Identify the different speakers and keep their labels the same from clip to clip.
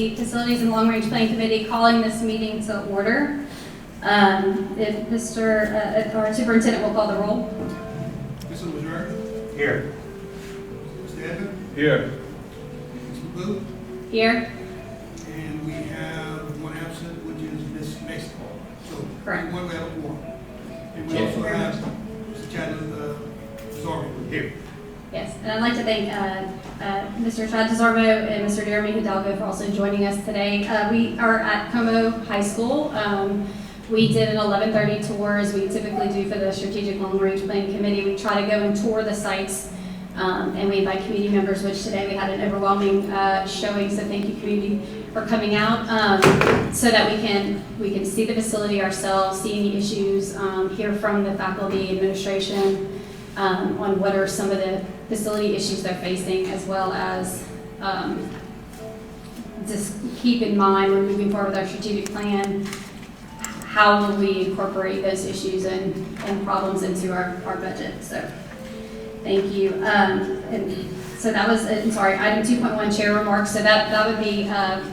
Speaker 1: The Facilities and Long Range Planning Committee calling this meeting to order. If our superintendent will call the roll.
Speaker 2: Mr. Major?
Speaker 3: Here.
Speaker 2: Mr. Edmond?
Speaker 3: Here.
Speaker 2: Mr. Booth?
Speaker 1: Here.
Speaker 2: And we have one absent, which is Miss Mexico. So,
Speaker 1: Correct.
Speaker 2: one we have a quorum. And we also have Mr. Chad Zorro here.
Speaker 1: Yes, and I'd like to thank Mr. Chad DeZorbo and Mr. Jeremy Hidalgo for also joining us today. We are at Comeaux High School. We did an 11:30 tour as we typically do for the Strategic Long Range Planning Committee. We try to go and tour the sites and we invite community members, which today we had an overwhelming showing, so thank you community for coming out so that we can see the facility ourselves, see any issues, hear from the faculty, administration, on what are some of the facility issues they're facing, as well as just keep in mind when moving forward with our strategic plan, how will we incorporate those issues and problems into our budget. So thank you. And so that was, item 2.1, chair remarks. So that would be,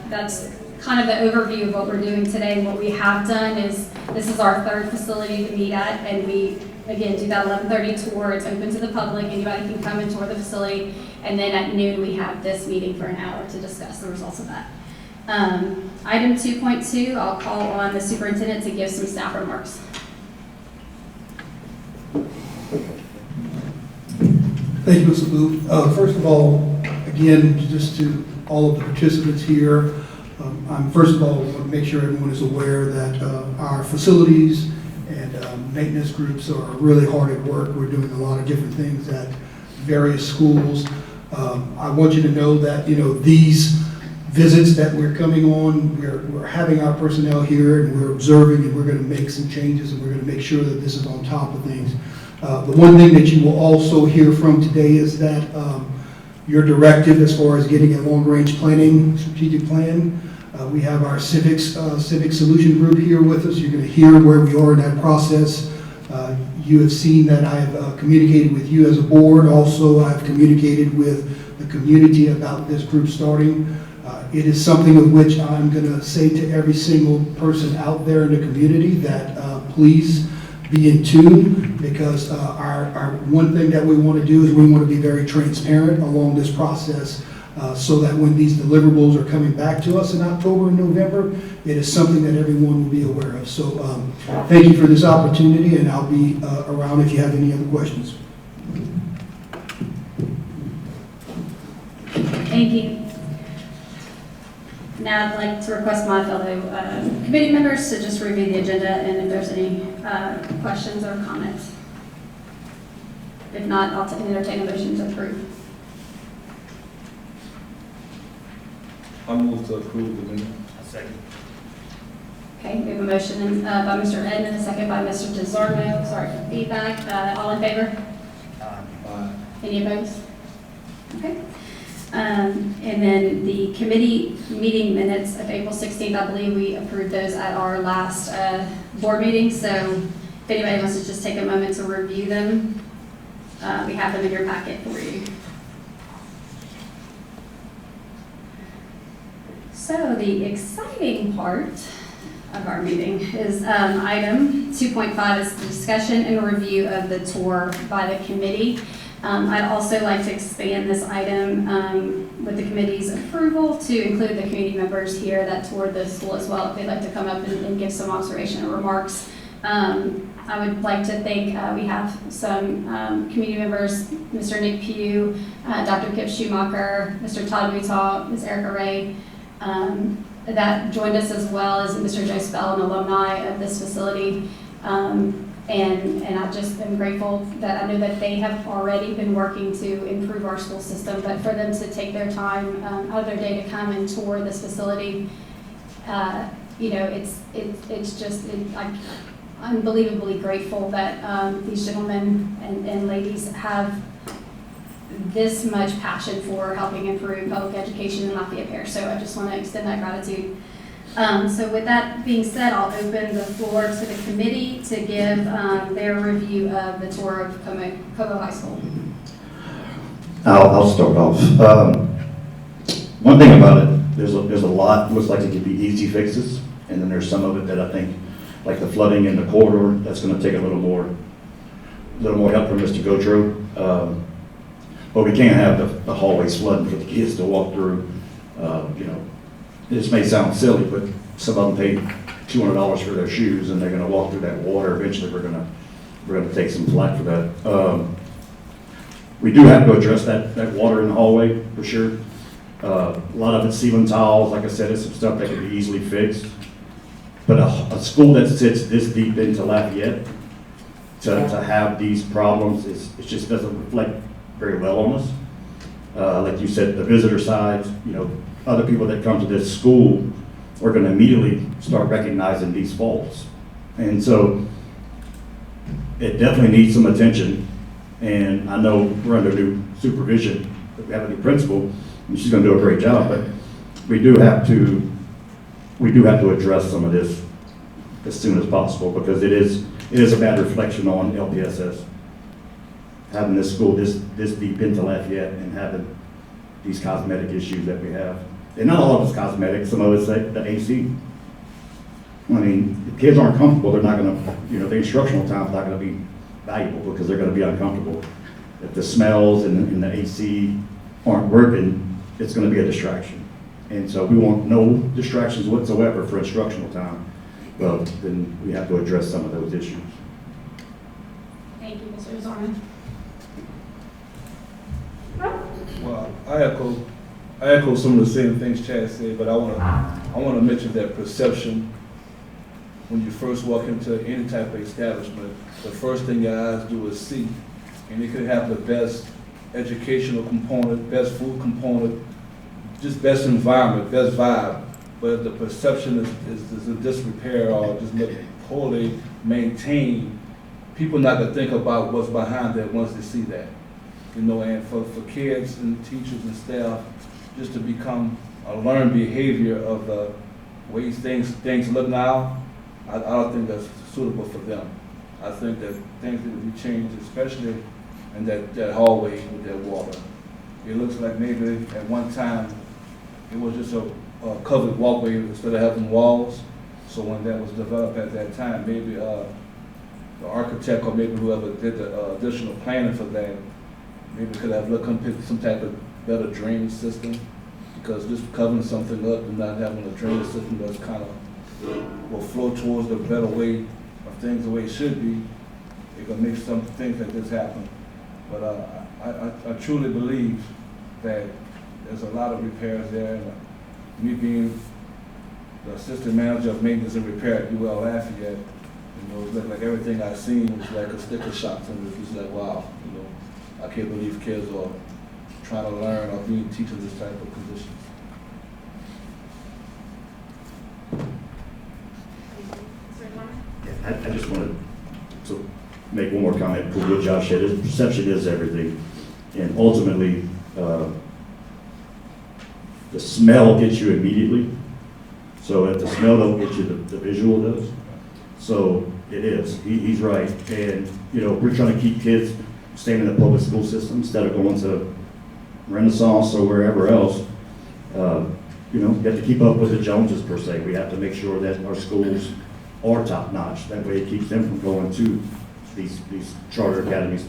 Speaker 1: that's kind of the overview of what we're doing today. And what we have done is, this is our third facility to meet at, and we, again, do that 11:30 tour. It's open to the public. Anybody can come and tour the facility. And then at noon, we have this meeting for an hour to discuss the results of that. Item 2.2, I'll call on the superintendent to give some staff remarks.
Speaker 2: Thank you, Mr. Booth. First of all, again, just to all of the participants here, first of all, I want to make sure everyone is aware that our facilities and maintenance groups are really hard at work. We're doing a lot of different things at various schools. I want you to know that, these visits that we're coming on, we're having our personnel here and we're observing, and we're going to make some changes, and we're going to make sure that this is on top of things. The one thing that you will also hear from today is that your directive as far as getting a long-range planning strategic plan. We have our civic solution group here with us. You're going to hear where we are in that process. You have seen that I have communicated with you as a board. Also, I've communicated with the community about this group starting. It is something of which I'm going to say to every single person out there in the community that please be in tune, because our one thing that we want to do is we want to be very transparent along this process, so that when these deliverables are coming back to us in October and November, it is something that everyone will be aware of. So thank you for this opportunity, and I'll be around if you have any other questions.
Speaker 1: Thank you. Now I'd like to request my fellow committee members to just review the agenda and if there's any questions or comments. If not, I'll entertain a motion to approve.
Speaker 3: I move to approve the minute.
Speaker 4: Second.
Speaker 1: Okay, we have a motion by Mr. Edmond, a second by Mr. DeZorno. Sorry for feedback. All in favor?
Speaker 3: Aye.
Speaker 1: Any opposed? Okay. And then the committee meeting minutes of April 16th, I believe we approved those at our last board meeting. So if anybody wants to just take a moment to review them, we have them in your packet for you. So the exciting part of our meeting is item 2.5 is the discussion and review of the tour by the committee. I'd also like to expand this item with the committee's approval to include the community members here that toured the school as well, if they'd like to come up and give some observation or remarks. I would like to thank, we have some community members, Mr. Nick Pugh, Dr. Kip Schumacher, Mr. Todd Mutaw, Ms. Erica Ray, that joined us, as well as Mr. Joe Spell, an alumni of this facility. And I just am grateful that I know that they have already been working to improve our school system, but for them to take their time out of their day to come and tour this facility, it's just, I'm unbelievably grateful that these gentlemen and ladies have this much passion for helping improve public education in Lafayette Parish. So I just want to extend that gratitude. So with that being said, I'll open the floor to the committee to give their review of the tour of Comeaux High School.
Speaker 4: I'll start off. One thing about it, there's a lot, looks like it could be easy fixes, and then there's some of it that I think, like the flooding in the corridor, that's gonna take a little more help from us to go through. But we can't have the hallways flooding for the kids to walk through. You know, this may sound silly, but some of them paid $200 for their shoes, and they're gonna walk through that water. Eventually, we're gonna take some flack for that. We do have to address that water in the hallway, for sure. A lot of it's ceiling tiles, like I said, it's some stuff that can be easily fixed. But a school that sits this deep into Lafayette, to have these problems, it just doesn't reflect very well on us. Like you said, the visitor side, you know, other people that come to this school are gonna immediately start recognizing these faults. And so it definitely needs some attention. And I know we're under new supervision, we have a new principal, and she's gonna do a great job, but we do have to address some of this as soon as possible, because it is a bad reflection on LPSS. Having this school this deep into Lafayette and having these cosmetic issues that we have. And not all of it's cosmetic, some of it's like the AC. I mean, if kids aren't comfortable, they're not gonna, you know, the instructional time's not gonna be valuable because they're gonna be uncomfortable. If the smells and the AC aren't working, it's gonna be a distraction. And so we want no distractions whatsoever for instructional time. Well, then we have to address some of those issues.
Speaker 1: Thank you, Mr. Zorman.
Speaker 3: Well, I echo some of the same things Chad said, but I wanna mention that perception. When you first walk into any type of establishment, the first thing your eyes do is see. And it could have the best educational component, best food component, just best environment, best vibe. But if the perception is in disrepair or just look poorly maintained, people not to think about what's behind that once they see that. You know, and for kids and teachers and staff, just to become a learned behavior of the ways things look now, I don't think that's suitable for them. I think that things need to be changed, especially in that hallway with that water. It looks like maybe at one time, it was just a covered walkway instead of having walls. So when that was developed at that time, maybe the architect or maybe whoever did the additional planning for that, maybe could have looked into some type of better drainage system, because just covering something up and not having a drainage system that's kind of will flow towards the better way of things the way it should be, it can make some things like this happen. But I truly believe that there's a lot of repairs there. And me being the assistant manager of maintenance and repair at UL Lafayette, you know, it looked like everything I've seen was like a sticker shock to me. It's like, wow, you know, I can't believe kids are trying to learn or being teaching this type of positions.
Speaker 4: I just wanted to make one more comment for what Josh said. Perception is everything. And ultimately, the smell gets you immediately. So if the smell don't get you, the visual does. So it is. He's right. And, you know, we're trying to keep kids staying in the public school system instead of going to Renaissance or wherever else. You know, you have to keep up with the Joneses per se. We have to make sure that our schools are top notch. That way it keeps them from going to these charter academies.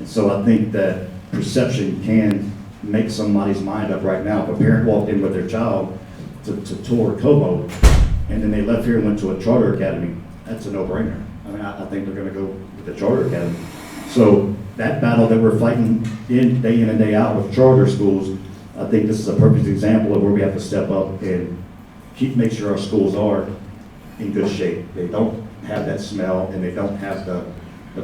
Speaker 4: And so I think that perception can make somebody's mind up right now. If a parent walked in with their child to tour Comeaux, and then they left here and went to a charter academy, that's a no-brainer. I mean, I think they're gonna go with the charter academy. So that battle that we're fighting day in and day out with charter schools, I think this is a perfect example of where we have to step up and make sure our schools are in good shape. They don't have that smell and they don't have the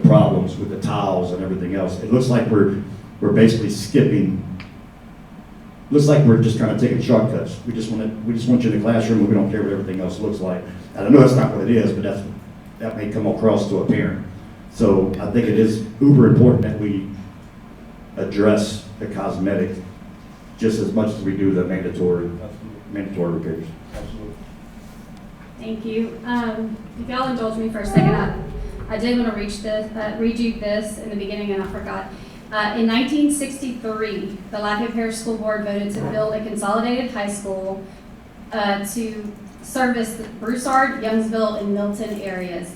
Speaker 4: problems with the tiles and everything else. It looks like we're basically skipping. Looks like we're just kind of taking shortcuts. We just want you in the classroom and we don't care what everything else looks like. And I know that's not what it is, but that may come across to a parent. So I think it is uber important that we address the cosmetic just as much as we do the mandatory repairs.
Speaker 3: Absolutely.
Speaker 1: Thank you. If y'all indulge me for a second, I did want to read you this in the beginning and I forgot. In 1963, the Lafayette Parish School Board voted to build a consolidated high school to service the Broussard, Youngsville, and Milton areas.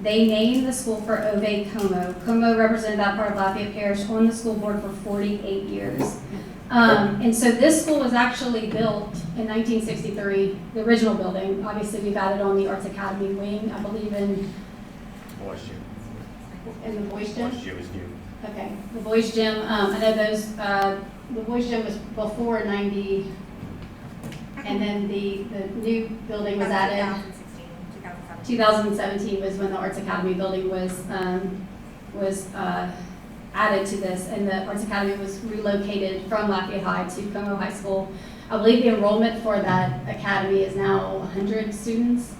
Speaker 1: They named the school for Ovey Comeaux. Comeaux represented that part of Lafayette Parish on the school board for 48 years. And so this school was actually built in 1963, the original building. Obviously, we've added on the Arts Academy wing, I believe in the boys gym.
Speaker 5: Boys gym is new.
Speaker 1: Okay, the boys gym, I know those, the boys gym was before 90, and then the new building was added. 2017 was when the Arts Academy building was added to this, and the Arts Academy was relocated from Lafayette High to Comeaux High School. I believe the enrollment for that academy is now 100 students.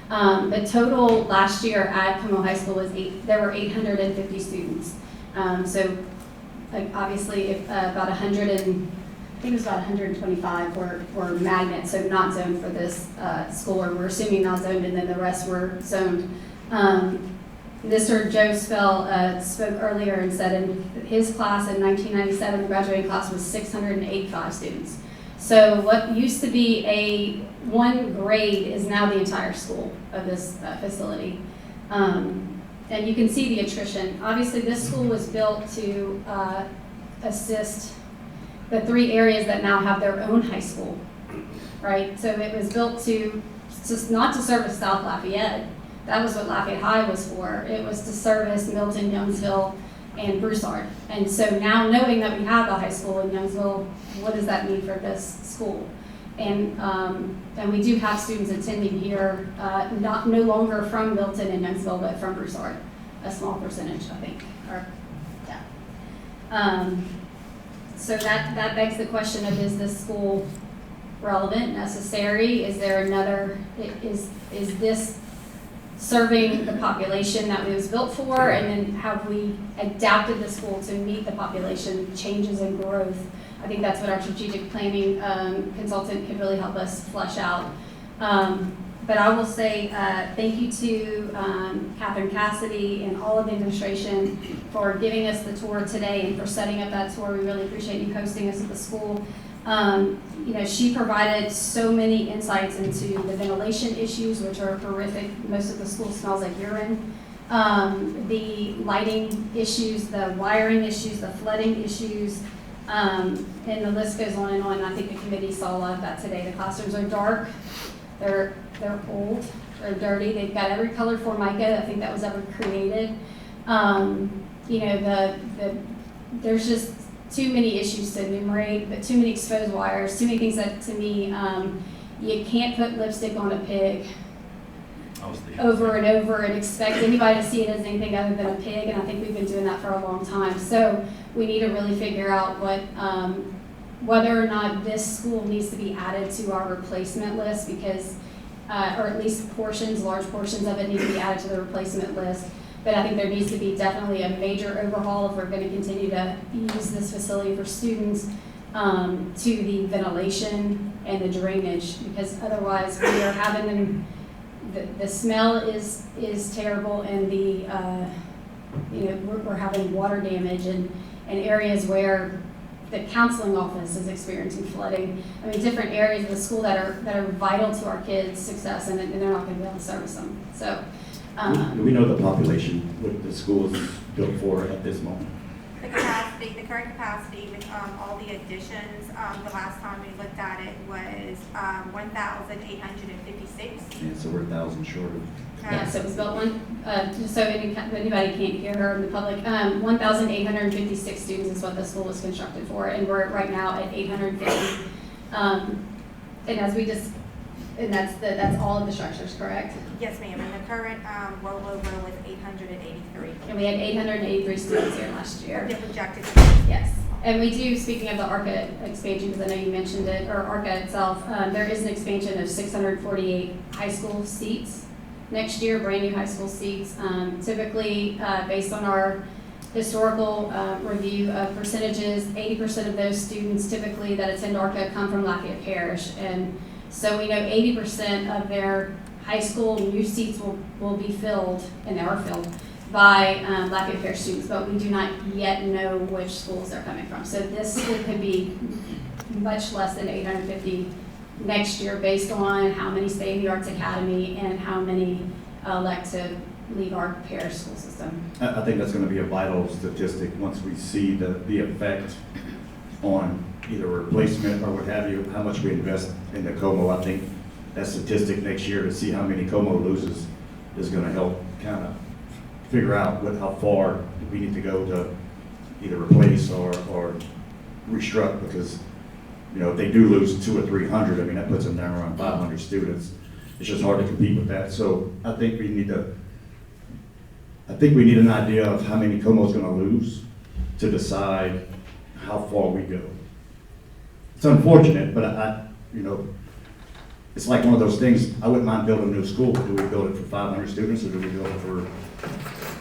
Speaker 1: The total last year at Comeaux High School was there were 850 students. So obviously if, about 100 and I think it was about 125 were magnets, so not zoned for this school, or we're assuming not zoned, and then the rest were zoned. Mr. Joe Spell spoke earlier and said in his class in 1997, the graduating class was 685 students. So what used to be one grade is now the entire school of this facility. And you can see the attrition. Obviously, this school was built to assist the 3 areas that now have their own high school, right? So it was built to not to service South Lafayette. That was what Lafayette High was for. It was to service Milton, Youngsville, and Broussard. And so now knowing that we have a high school in Youngsville, what does that mean for this school? And we do have students attending here, no longer from Milton and Youngsville, but from Broussard, a small percentage, I think. So that begs the question of, is this school relevant, necessary? Is there another, is this serving the population that it was built for? And then have we adapted the school to meet the population changes and growth? I think that's what our strategic planning consultant could really help us flesh out. But I will say thank you to Catherine Cassidy and all of the administration for giving us the tour today and for setting up that tour. We really appreciate you hosting us at the school. She provided so many insights into the ventilation issues, which are horrific. Most of the school smells like urine. The lighting issues, the wiring issues, the flooding issues, and the list goes on and on. I think the committee saw a lot of that today. The classrooms are dark. They're old, they're dirty, they've got every color formica I think that was ever created. There's just too many issues to enumerate, but too many exposed wires, too many things that to me, you can't put lipstick on a pig over and over and expect anybody to see it as anything other than a pig, and I think we've been doing that for a long time. So we need to really figure out whether or not this school needs to be added to our replacement list, because, or at least large portions of it need to be added to the replacement list. But I think there needs to be definitely a major overhaul if we're going to continue to use this facility for students, to the ventilation and the drainage, because otherwise we are having them, the smell is terrible, and we're having water damage and areas where the counseling office is experiencing flooding. I mean, different areas of the school that are vital to our kids' success, and they're not going to be able to service them. So,
Speaker 4: do we know the population, what the school is built for at this moment?
Speaker 6: The current capacity with all the additions, the last time we looked at it was 1,856.
Speaker 4: And so we're 1,000 short of.
Speaker 1: Yes, it was built just so anybody can't hear her in the public, 1,856 students is what the school was constructed for, and we're right now at 850. And that's all of the structures, correct?
Speaker 6: Yes, ma'am. And the current rollover was 883.
Speaker 1: And we had 883 students here last year.
Speaker 6: The projected.
Speaker 1: Yes. And we do, speaking of the ARCA expansion, because I know you mentioned it, or ARCA itself, there is an expansion of 648 high school seats next year, brand new high school seats. Typically, based on our historical review of percentages, 80% of those students typically that attend ARCA come from Lafayette Parish. And so we know 80% of their high school new seats will be filled, and they are filled, by Lafayette Parish students, but we do not yet know which schools they're coming from. So this school could be much less than 850 next year based on how many stay in the Arts Academy and how many elect to leave our parish school system.
Speaker 4: I think that's gonna be a vital statistic once we see the effect on either replacement or what have you, how much we invest in the Comeaux. I think that statistic next year to see how many Comeaux loses is gonna help kind of figure out how far we need to go to either replace or restruct, because, you know, if they do lose 200 or 300, I mean, that puts them down around 500 students. It's just hard to compete with that. So I think we need an idea of how many Comeau's gonna lose to decide how far we go. It's unfortunate, but you know, it's like one of those things. I wouldn't mind building a new school. Do we build it for 500 students, or do we build it for,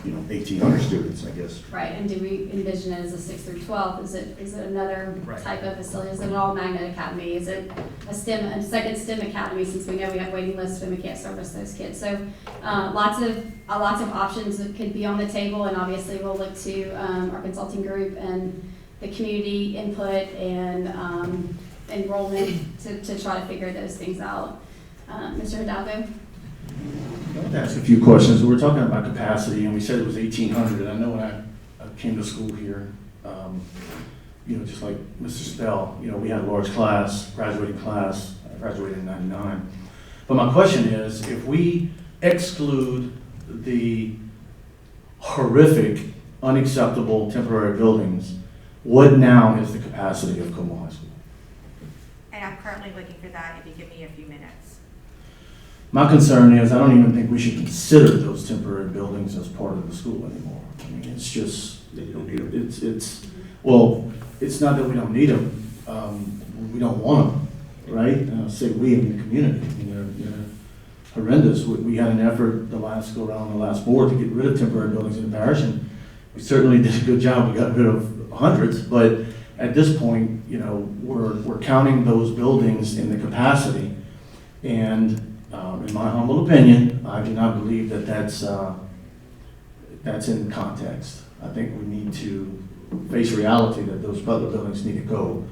Speaker 4: 1,800 students, I guess?
Speaker 1: Right, and do we envision it as a 6th through 12th? Is it another type of facility? Is it an all-magnet academy? Is it a second STEM academy, since we know we have waiting lists and we can't service those kids? So lots of options that could be on the table, and obviously we'll look to our consulting group and the community input and enrollment to try to figure those things out. Mr. Hidalgo?
Speaker 5: I'd like to ask a few questions. We were talking about capacity, and we said it was 1,800. And I know when I came to school here, just like Mr. Spell, we had a large class, graduating class. I graduated in '99. But my question is, if we exclude the horrific, unacceptable temporary buildings, what now is the capacity of Comeaux High School?
Speaker 6: And I'm currently looking for that, if you give me a few minutes.
Speaker 5: My concern is I don't even think we should consider those temporary buildings as part of the school anymore. I mean, it's just,
Speaker 4: You don't need them.
Speaker 5: it's not that we don't need them. We don't want them, right? Say we in the community. I mean, they're horrendous. We had an effort the last board to get rid of temporary buildings in the parish, and we certainly did a good job. We got rid of hundreds, but at this point, we're counting those buildings in the capacity, and in my humble opinion, I do not believe that's in context. I think we need to face reality that those other buildings need to go,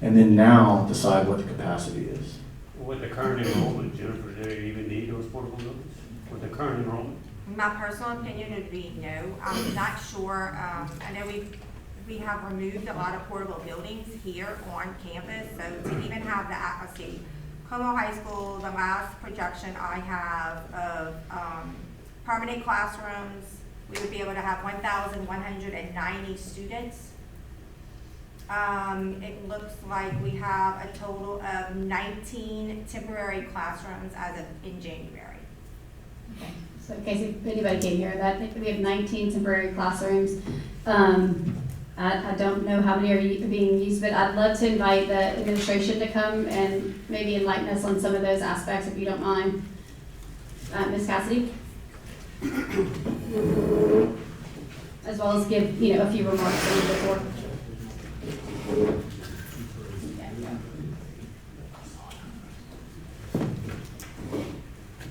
Speaker 5: and then now decide what the capacity is.
Speaker 7: With the current enrollment, Jennifer, do you even need those portable buildings? With the current enrollment?
Speaker 6: My personal opinion would be no. I'm not sure. I know we have removed a lot of portable buildings here on campus, so to even have the atmosphere. Comeaux High School, the last projection I have of permanent classrooms, we would be able to have 1,190 students. It looks like we have a total of 19 temporary classrooms as of in January.
Speaker 1: Okay. So in case if anybody can hear that, we have 19 temporary classrooms. I don't know how many are being used, but I'd love to invite the administration to come and maybe enlighten us on some of those aspects, if you don't mind. Ms. Cassidy? As well as give, a few remarks on the board.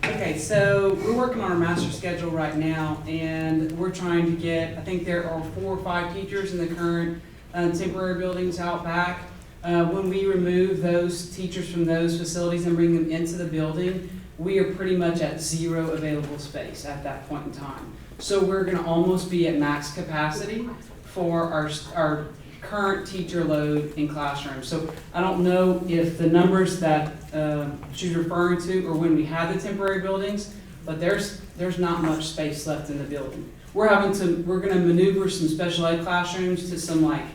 Speaker 8: Okay, so we're working on our master schedule right now, and we're trying to get, I think there are 4 or 5 teachers in the current temporary buildings out back. When we remove those teachers from those facilities and bring them into the building, we are pretty much at 0 available space at that point in time. So we're gonna almost be at max capacity for our current teacher load in classrooms. So I don't know if the numbers that she's referring to or when we had the temporary buildings, but there's not much space left in the building. We're gonna maneuver some special ed classrooms to some like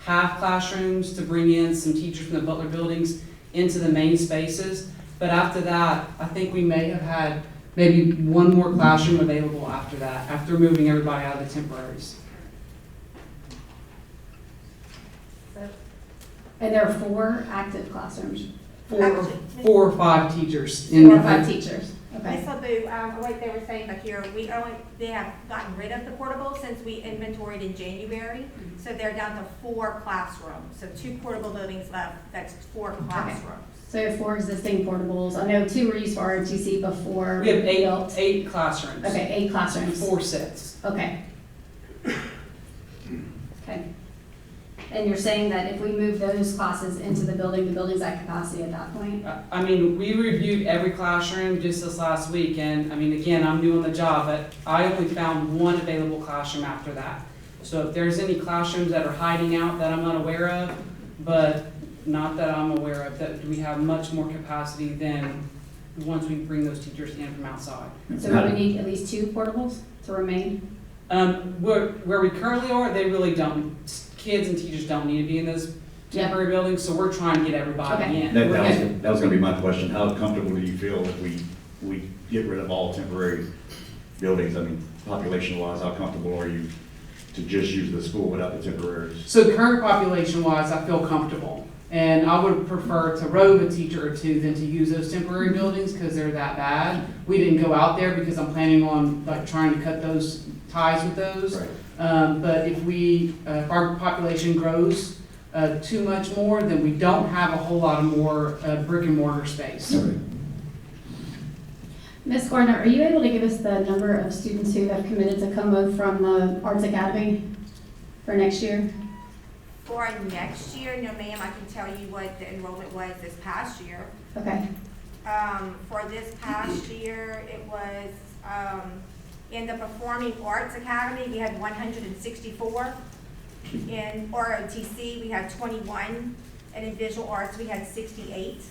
Speaker 8: half classrooms to bring in some teachers from the Butler buildings into the main spaces. But after that, I think we may have had maybe 1 more classroom available after that, after moving everybody out of the temporaries.
Speaker 1: And there are 4 active classrooms.
Speaker 8: 4 or 5 teachers.
Speaker 1: 4 or 5 teachers. Okay.
Speaker 6: Ms. LeBou, like they were saying back here, they have gotten rid of the portables since we inventoried in January. So they're down to 4 classrooms. So 2 portable buildings left, that's 4 classrooms.
Speaker 1: So 4 existing portables. I know 2 were used for ROTC before.
Speaker 8: We have
Speaker 1: built.
Speaker 8: 8 classrooms.
Speaker 1: Okay, 8 classrooms.
Speaker 8: 4 sets.
Speaker 1: Okay, And you're saying that if we move those classes into the building's at capacity at that point?
Speaker 8: I mean, we reviewed every classroom just this last week, and I mean, again, I'm new on the job, but I only found one available classroom after that. So if there's any classrooms that are hiding out that I'm unaware of, but not that I'm aware of, that we have much more capacity than once we bring those teachers in from outside.
Speaker 1: So do we need at least 2 portables to remain?
Speaker 8: Where we currently are, they really don't, kids and teachers don't need to be in those temporary buildings, so we're trying to get everybody
Speaker 1: Okay.
Speaker 8: in.
Speaker 4: That was gonna be my question. How comfortable do you feel if we get rid of all temporary buildings? I mean, population-wise, how comfortable are you to just use the school without the temporaries?
Speaker 8: So current population-wise, I feel comfortable. And I would prefer to robe a teacher or 2 than to use those temporary buildings because they're that bad. We didn't go out there because I'm planning on like trying to cut those ties with those.
Speaker 4: Right.
Speaker 8: But if our population grows too much more, then we don't have a whole lot of more brick and mortar space.
Speaker 1: Ms. Gardner, are you able to give us the number of students who have committed to Comeaux from the Arts Academy for next year?
Speaker 6: For next year, no ma'am, I can tell you what the enrollment was this past year.
Speaker 1: Okay.
Speaker 6: For this past year, it was, in the Performing Arts Academy, we had 164. In ROTC, we had 21. And in Visual Arts, we had 68.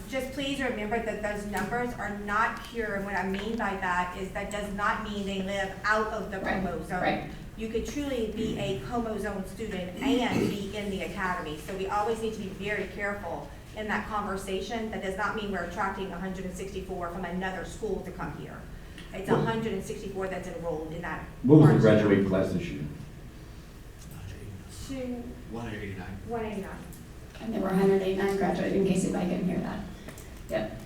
Speaker 6: Just please remember that those numbers are not pure, and what I mean by that is that does not mean they live out of the Comeaux zone.
Speaker 1: Right.
Speaker 6: You could truly be a Comeaux zone student and be in the academy. So we always need to be very careful in that conversation. That does not mean we're attracting 164 from another school to come here. It's 164 that's enrolled in that.
Speaker 4: What was the graduating class this year?
Speaker 6: 189. 189.
Speaker 1: And there were 189 graduated, in case anybody couldn't hear that. Yep.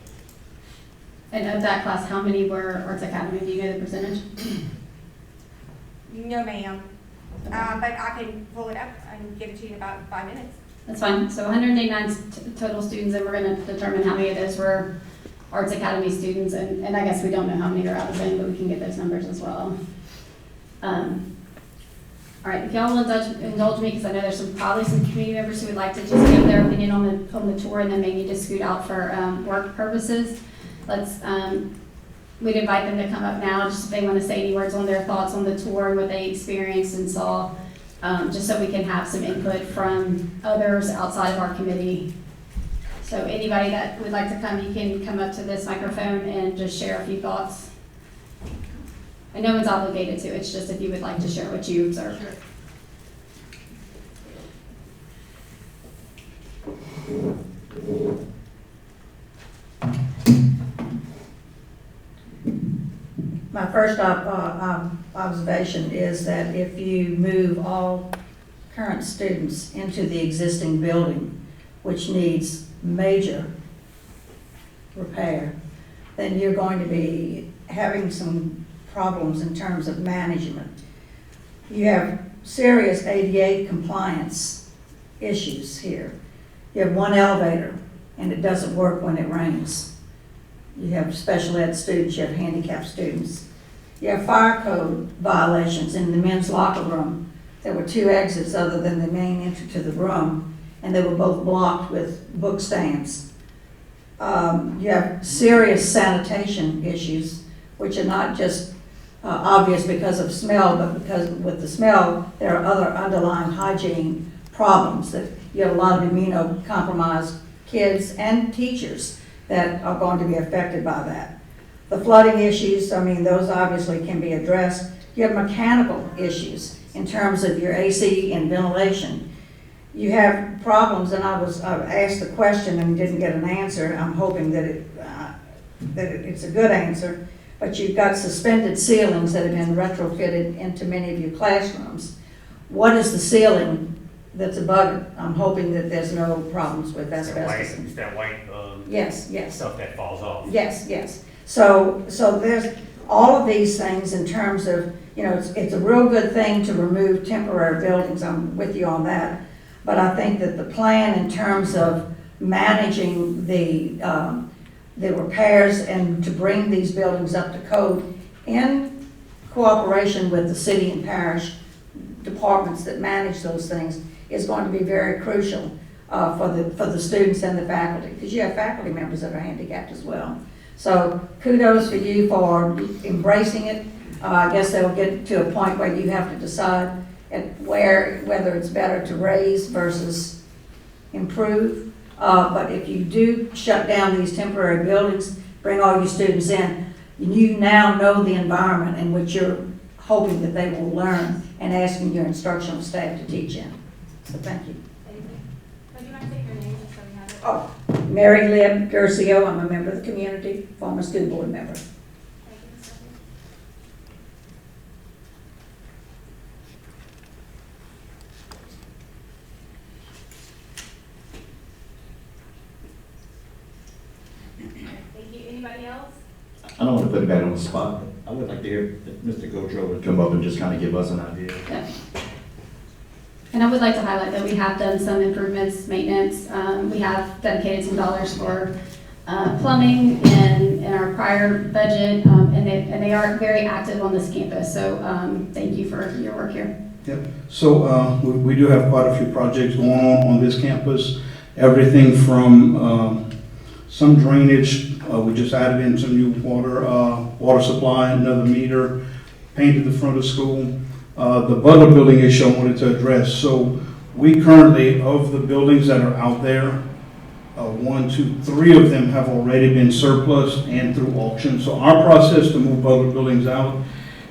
Speaker 1: And of that class, how many were Arts Academy? Do you know the percentage?
Speaker 6: No, ma'am. But I can pull it up and give it to you in about 5 minutes.
Speaker 1: That's fine. So 189 total students, and we're going to determine how many of those were Arts Academy students. And I guess we don't know how many are out of zone, but we can get those numbers as well. All right, if y'all will indulge me, because I know there's probably some community members who would like to just give their opinion on the tour, and then maybe just scoot out for work purposes. We'd invite them to come up now, just if they want to say any words on their thoughts on the tour, what they experienced and saw, just so we can have some input from others outside of our committee. So anybody that would like to come, you can come up to this microphone and just share a few thoughts. And no one's obligated to, it's just if you would like to share what you observed.
Speaker 9: My first observation is that if you move all current students into the existing building, which needs major repair, then you're going to be having some problems in terms of management. You have serious ADA compliance issues here. You have one elevator and it doesn't work when it rains. You have special ed students, you have handicapped students. You have fire code violations in the men's locker room. There were 2 exits other than the main entry to the room, and they were both blocked with book stands. You have serious sanitation issues, which are not just obvious because of smell, but because with the smell, there are other underlying hygiene problems that you have a lot of immunocompromised kids and teachers that are going to be affected by that. The flooding issues, I mean, those obviously can be addressed. You have mechanical issues in terms of your AC and ventilation. You have problems, and I asked the question and didn't get an answer. I'm hoping that it's a good answer. But you've got suspended ceilings that have been retrofitted into many of your classrooms. What is the ceiling that's above it? I'm hoping that there's no problems with asbestos.
Speaker 7: It's that white
Speaker 9: Yes.
Speaker 7: stuff that falls off.
Speaker 9: Yes. So there's all of these things in terms of, it's a real good thing to remove temporary buildings. I'm with you on that. But I think that the plan in terms of managing the repairs and to bring these buildings up to code in cooperation with the city and parish departments that manage those things is going to be very crucial for the students and the faculty, because you have faculty members that are handicapped as well. So kudos for you for embracing it. I guess they'll get to a point where you have to decide whether it's better to raise versus improve. But if you do shut down these temporary buildings, bring all your students in, you now know the environment in which you're hoping that they will learn and asking your instructional staff to teach in. So thank you.
Speaker 1: Would you mind taking your name just so we have it?
Speaker 9: Oh, Mary Lib Gercio, I'm a member of the community, former school board member.
Speaker 1: Thank you, Ms. Stephanie. Thank you. Anybody else?
Speaker 4: I don't want to put it back on the spot, but I would like to hear if Mr. Gautreaux would come up and just kind of give us an idea.
Speaker 1: Yeah. And I would like to highlight that we have done some improvements, maintenance. We have dedicated some dollars for plumbing in our prior budget, and they are very active on this campus. So thank you for your work here.
Speaker 2: Yep. So we do have quite a few projects going on this campus. Everything from some drainage. We just added in some new water supply, another meter, painted the front of school. The Butler building issue I wanted to address. So we currently, of the buildings that are out there, 1, 2, 3 of them have already been surplus and through auction. So our process to move Butler buildings out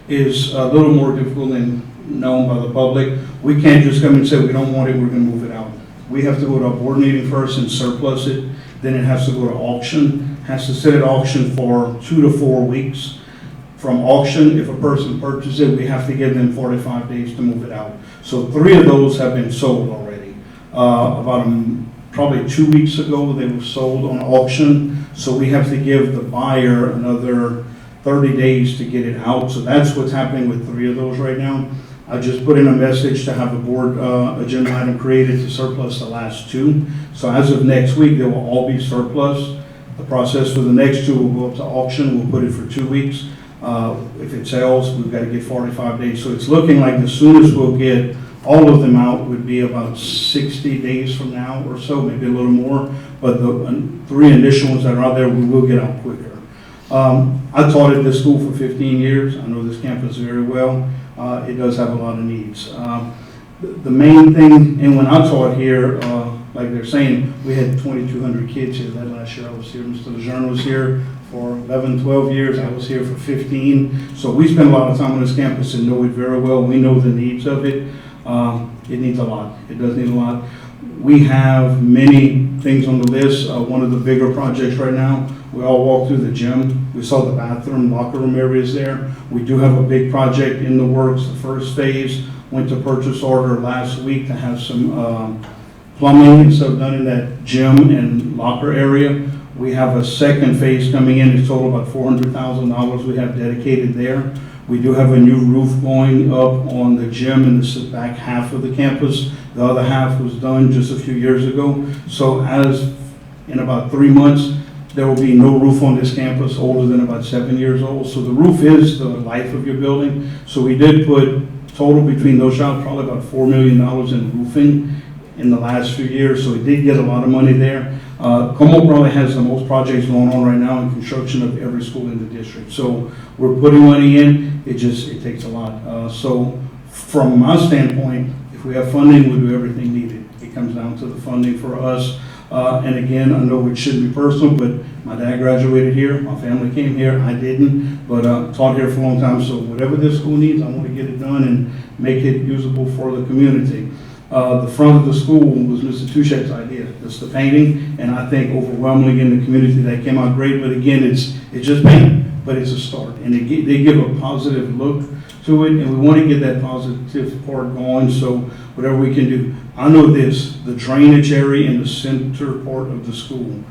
Speaker 2: is a little more difficult than known by the public. We can't just come and say we don't want it, we're going to move it out. We have to go to a board meeting first and surplus it. Then it has to go to auction. Has to sit at auction for 2 to 4 weeks. From auction, if a person purchases it, we have to give them 45 days to move it out. So 3 of those have been sold already. Probably 2 weeks ago, they were sold on auction. So we have to give the buyer another 30 days to get it out. So that's what's happening with 3 of those right now. I just put in a message to have a board agenda item created to surplus the last 2. So as of next week, they will all be surplus. The process for the next 2 will go up to auction. We'll put it for 2 weeks. If it sells, we've got to get 45 days. So it's looking like the soonest we'll get all of them out would be about 60 days from now or so, maybe a little more. But the 3 initial ones that are out there, we will get out quicker. I taught at this school for 15 years. I know this campus very well. It does have a lot of needs. The main thing, and when I taught here, like they're saying, we had 2,200 kids here that last year I was here. Mr. Lejeune was here for 11, 12 years. I was here for 15. So we spend a lot of time on this campus and know it very well. We know the needs of it. It needs a lot. It does need a lot. We have many things on the list. One of the bigger projects right now, we all walked through the gym. We saw the bathroom, locker room areas there. We do have a big project in the works. The first phase went to purchase order last week to have some plumbing and stuff done in that gym and locker area. We have a second phase coming in. It's total about $400,000 we have dedicated there. We do have a new roof going up on the gym in the back half of the campus. The other half was done just a few years ago. So as in about 3 months, there will be no roof on this campus older than about 7 years old. So the roof is the life of your building. So we did put total between those jobs, probably about $4 million in roofing in the last few years. So we did get a lot of money there. Comeaux probably has the most projects going on right now in construction of every school in the district. So we're putting money in, it takes a lot. So from my standpoint, if we have funding, we'll do everything needed. It comes down to the funding for us. And again, I know it shouldn't be personal, but my dad graduated here, my family came here, I didn't, but taught here for a long time. So whatever this school needs, I want to get it done and make it usable for the community. The front of the school was Mr. Touchet's idea. It's the painting, and I think overwhelmingly in the community that came out great. But again, it's just paint, but it's a start, and they give a positive look to it, and we want to get that positive part going. So whatever we can do, I know this: the drainage area in the center part of the school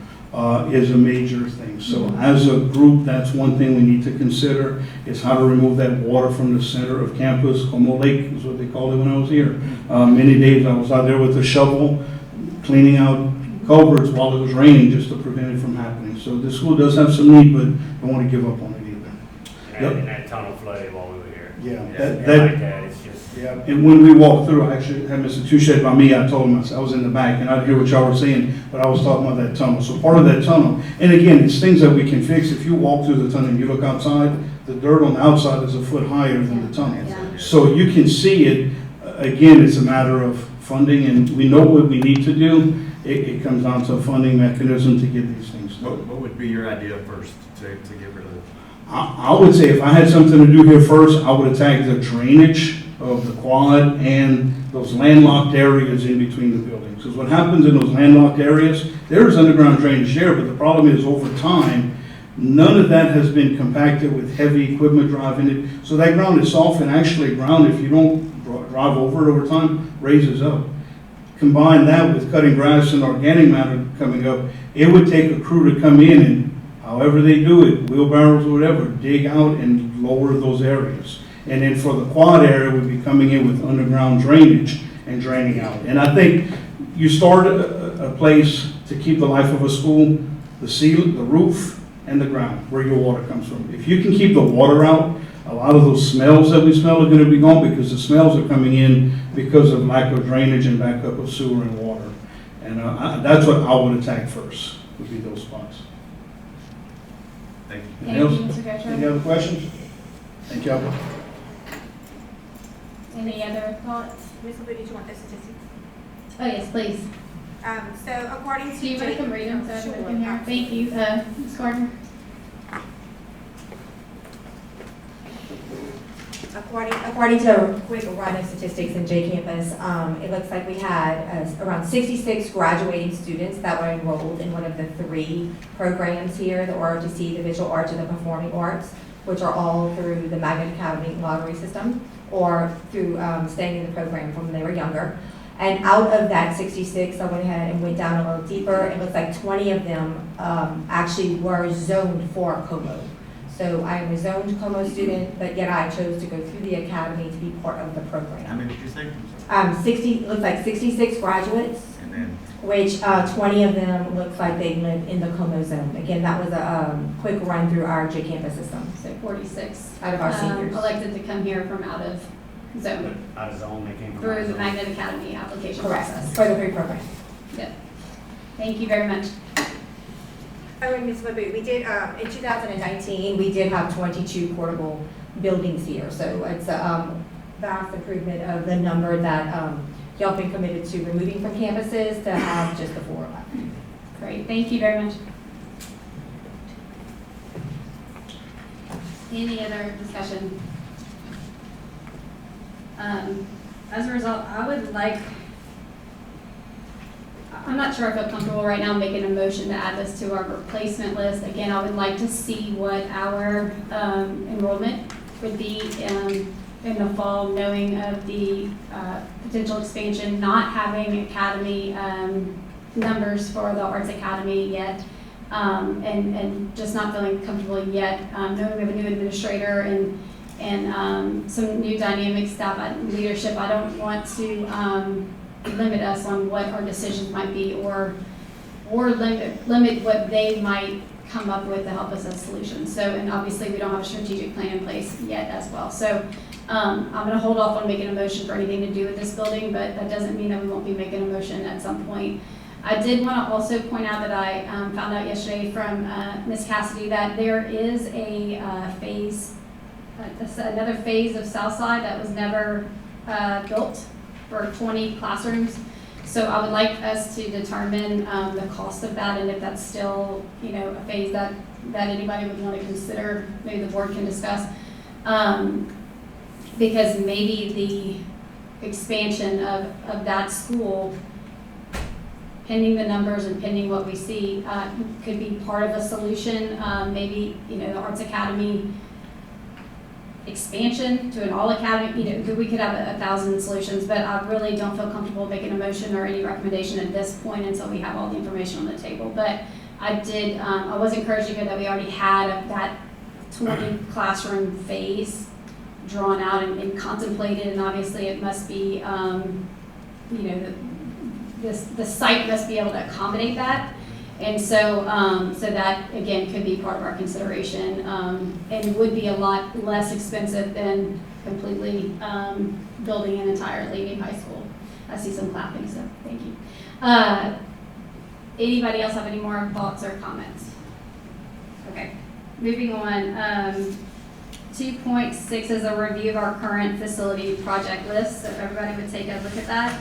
Speaker 2: is a major thing. So as a group, that's one thing we need to consider, is how to remove that water from the center of campus. Comeaux Lake is what they called it when I was here. Many days I was out there with a shovel, cleaning out culverts while it was raining just to prevent it from happening. So the school does have some need, but don't want to give up on it either.
Speaker 7: And that tunnel flooded while we were here.
Speaker 2: Yeah,
Speaker 7: Like that, it's just.
Speaker 10: Yeah, and when we walked through, I actually had Mr. Touchet by me, I told him, I was in the back, and I didn't hear what y'all were saying, but I was talking about that tunnel. So part of that tunnel, and again, it's things that we can fix. If you walk through the tunnel and you look outside, the dirt on the outside is a foot higher than the tunnel.
Speaker 1: Yeah.
Speaker 10: So you can see it. Again, it's a matter of funding, and we know what we need to do. It comes down to a funding mechanism to get these things done.
Speaker 11: What would be your idea first to get rid of it?
Speaker 10: I would say if I had something to do here first, I would attack the drainage of the quad and those landlocked areas in between the buildings. Because what happens in those landlocked areas, there's underground drainage there, but the problem is over time, none of that has been compacted with heavy equipment driving it. So that ground is soft, and actually ground, if you don't drive over it over time, raises up. Combine that with cutting grass and organic matter coming up, it would take a crew to come in and however they do it, wheelbarrows or whatever, dig out and lower those areas. And then for the quad area, we'd be coming in with underground drainage and draining out. And I think you start a place to keep the life of a school, the ceiling, the roof, and the ground, where your water comes from. If you can keep the water out, a lot of those smells that we smell are going to be gone, because the smells are coming in because of lack of drainage and backup of sewer and water. And that's what I would attack first, would be those spots.
Speaker 11: Thank you.
Speaker 1: Thank you, Mr. Gotro.
Speaker 10: Any other questions? Thank you.
Speaker 1: Any other thoughts?
Speaker 6: Ms. Wood, did you want the statistics?
Speaker 1: Oh, yes, please.
Speaker 6: So according to.
Speaker 1: Do you want to come read them so everyone can hear? Thank you, Ms. Gardner.
Speaker 12: According to a quick run of statistics in J Campus, it looks like we had around 66 graduating students that were enrolled in one of the 3 programs here, the ROTC, the Visual Arts, and the Performing Arts, which are all through the Magnet Academy lottery system, or through staying in the program from when they were younger. And out of that 66, I went ahead and went down a little deeper. It looks like 20 of them actually were zoned for Comeaux. So I am a zoned Comeaux student, but yet I chose to go through the academy to be part of the program.
Speaker 11: How many did you say?
Speaker 12: 60, looks like 66 graduates,
Speaker 11: And then,
Speaker 12: which 20 of them looks like they live in the Comeaux zone. Again, that was a quick run through our J Campus system.
Speaker 1: So 46
Speaker 12: Out of our seniors.
Speaker 1: elected to come here from out of zone
Speaker 7: Out of zone, they came from.
Speaker 1: through
Speaker 7: out of
Speaker 1: the
Speaker 7: zone.
Speaker 1: Magnet Academy application
Speaker 12: Correct,
Speaker 1: process.
Speaker 12: for the 3 programs.
Speaker 1: Yep. Thank you very much.
Speaker 12: Oh, and Ms. Woodbury, we did, in 2019, we did have 22 portable buildings here. So it's a vast improvement of the number that y'all been committed to removing from campuses to have just the 4 left.
Speaker 1: Great, thank you very much. Any other discussion? As a result, I would like, I'm not sure I feel comfortable right now making a motion to add this to our replacement list. Again, I would like to see what our enrollment would be in the fall, knowing of the potential expansion, not having academy numbers for the Arts Academy yet, and just not feeling comfortable yet, knowing we have a new administrator and some new dynamic staff and leadership. I don't want to limit us on what our decisions might be, or limit what they might come up with to help us as solutions. So, and obviously we don't have a strategic plan in place yet as well. So I'm going to hold off on making a motion for anything to do with this building, but that doesn't mean that we won't be making a motion at some point. I did want to also point out that I found out yesterday from Ms. Cassidy that there is a another phase of Southside that was never built for 20 classrooms. So I would like us to determine the cost of that, and if that's still, a phase that anybody would want to consider, maybe the board can discuss. Because maybe the expansion of that school, pending the numbers and pending what we see, could be part of a solution. Maybe, the Arts Academy expansion to an all academy, we could have 1,000 solutions, but I really don't feel comfortable making a motion or any recommendation at this point until we have all the information on the table. But I was encouraged to hear that we already had that 20 classroom phase drawn out and contemplated, and obviously it must be, the site must be able to accommodate that. And so, so that, again, could be part of our consideration, and would be a lot less expensive than completely building an entirely new high school. I see some clapping, so thank you. Anybody else have any more thoughts or comments? Okay, moving on. 2.6 is a review of our current facility project list, so everybody would take a look at that.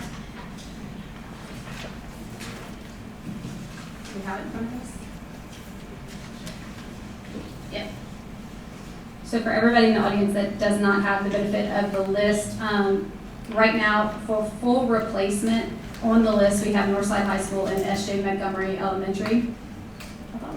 Speaker 1: We have it in front of us? Yeah. So for everybody in the audience that does not have the benefit of the list, right now for full replacement on the list, we have Northside High School and S.J. Montgomery Elementary. I thought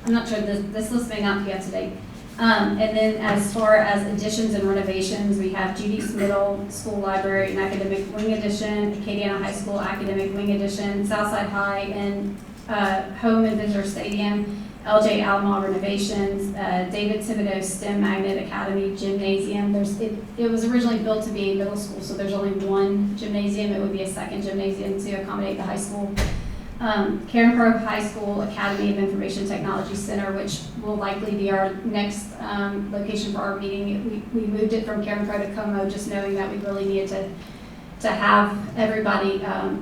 Speaker 1: I'm not sure, this list may not be up to date. And then as far as additions and renovations, we have Judy's Middle School Library and Academic Wing Addition, Acadiana High School Academic Wing Addition, Southside High and Home and Visitor Stadium, LJ Alma renovations, David Thibodeau STEM Magnet Academy Gymnasium. It was originally built to be a middle school, so there's only one gymnasium. It would be a second gymnasium to accommodate the high school. Karen Crowe High School Academy of Information Technology Center, which will likely be our next location for our meeting. We moved it from Karen Crowe to Comeaux, just knowing that we really needed to have everybody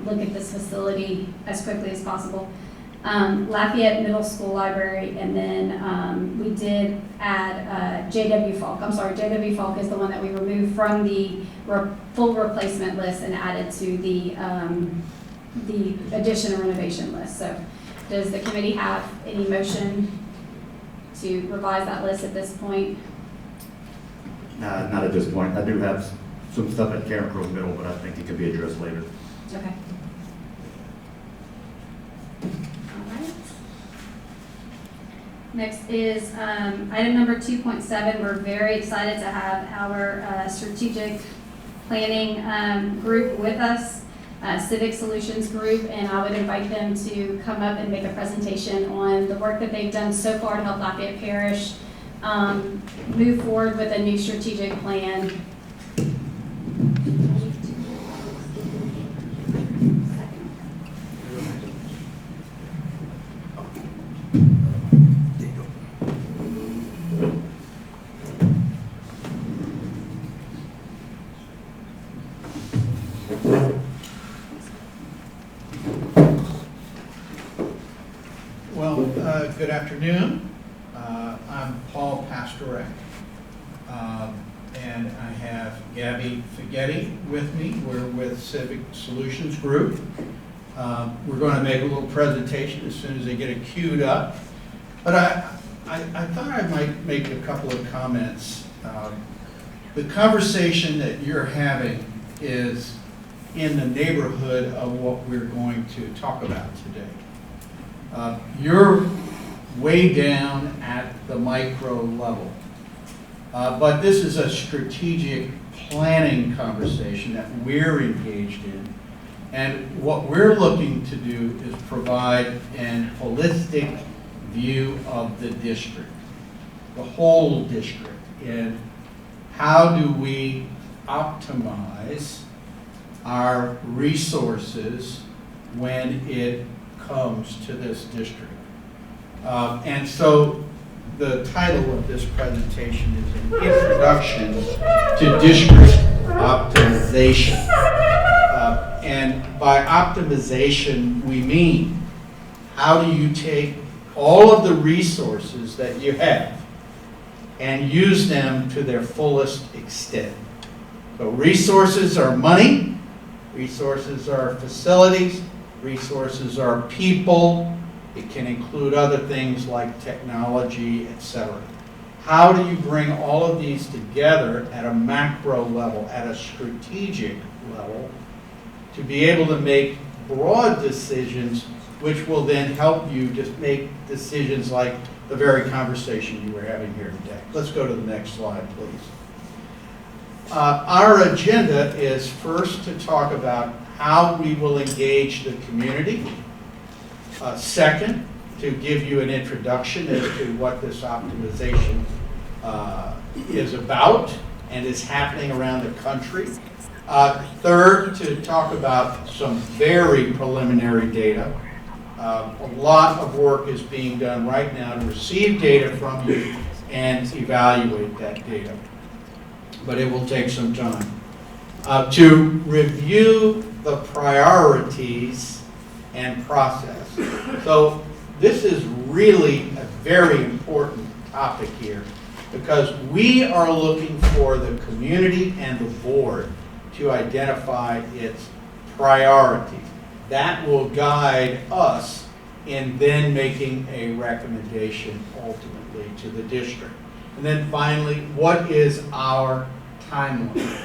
Speaker 1: look at this facility as quickly as possible. Lafayette Middle School Library, and then we did add JW Falk. I'm sorry, JW Falk is the one that we removed from the full replacement list and added to the addition and renovation list. So does the committee have any motion to revise that list at this point?
Speaker 4: Not at this point. I do have some stuff at Karen Crowe Middle, but I think it could be addressed later.
Speaker 1: Okay. All right. Next is item number 2.7. We're very excited to have our strategic planning group with us. Civic Solutions Group, and I would invite them to come up and make a presentation on the work that they've done so far to help Lafayette Parish move forward with a new strategic plan.
Speaker 13: Good afternoon. I'm Paul Pastorek, and I have Gabby Figgetti with me. We're with Civic Solutions Group. We're going to make a little presentation as soon as they get it queued up. But I thought I might make a couple of comments. The conversation that you're having is in the neighborhood of what we're going to talk about today. You're way down at the micro level. But this is a strategic planning conversation that we're engaged in. And what we're looking to do is provide an holistic view of the district, the whole district, and how do we optimize our resources when it comes to this district. And so the title of this presentation is an introduction to district optimization. And by optimization, we mean how do you take all of the resources that you have and use them to their fullest extent. So resources are money, resources are facilities, resources are people. It can include other things like technology, etc. How do you bring all of these together at a macro level, at a strategic level, to be able to make broad decisions, which will then help you just make decisions like the very conversation you were having here today. Let's go to the next slide, please. Our agenda is first to talk about how we will engage the community. Second, to give you an introduction as to what this optimization is about and is happening around the country. Third, to talk about some very preliminary data. A lot of work is being done right now to receive data from you and evaluate that data. But it will take some time. To review the priorities and process. So this is really a very important topic here because we are looking for the community and the board to identify its priorities. That will guide us in then making a recommendation ultimately to the district. And then finally, what is our timeline?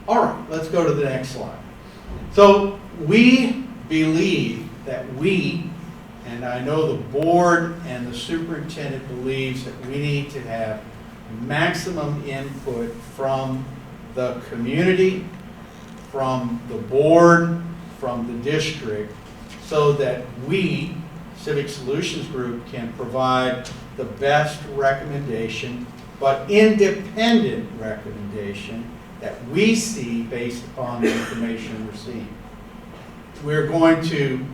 Speaker 13: All right, let's go to the next slide. So we believe that and I know the board and the superintendent believes that we need to have maximum input from the community, from the board, from the district, so that we, Civic Solutions Group, can provide the best recommendation, but independent recommendation that we see based upon the information we're seeing. We're going to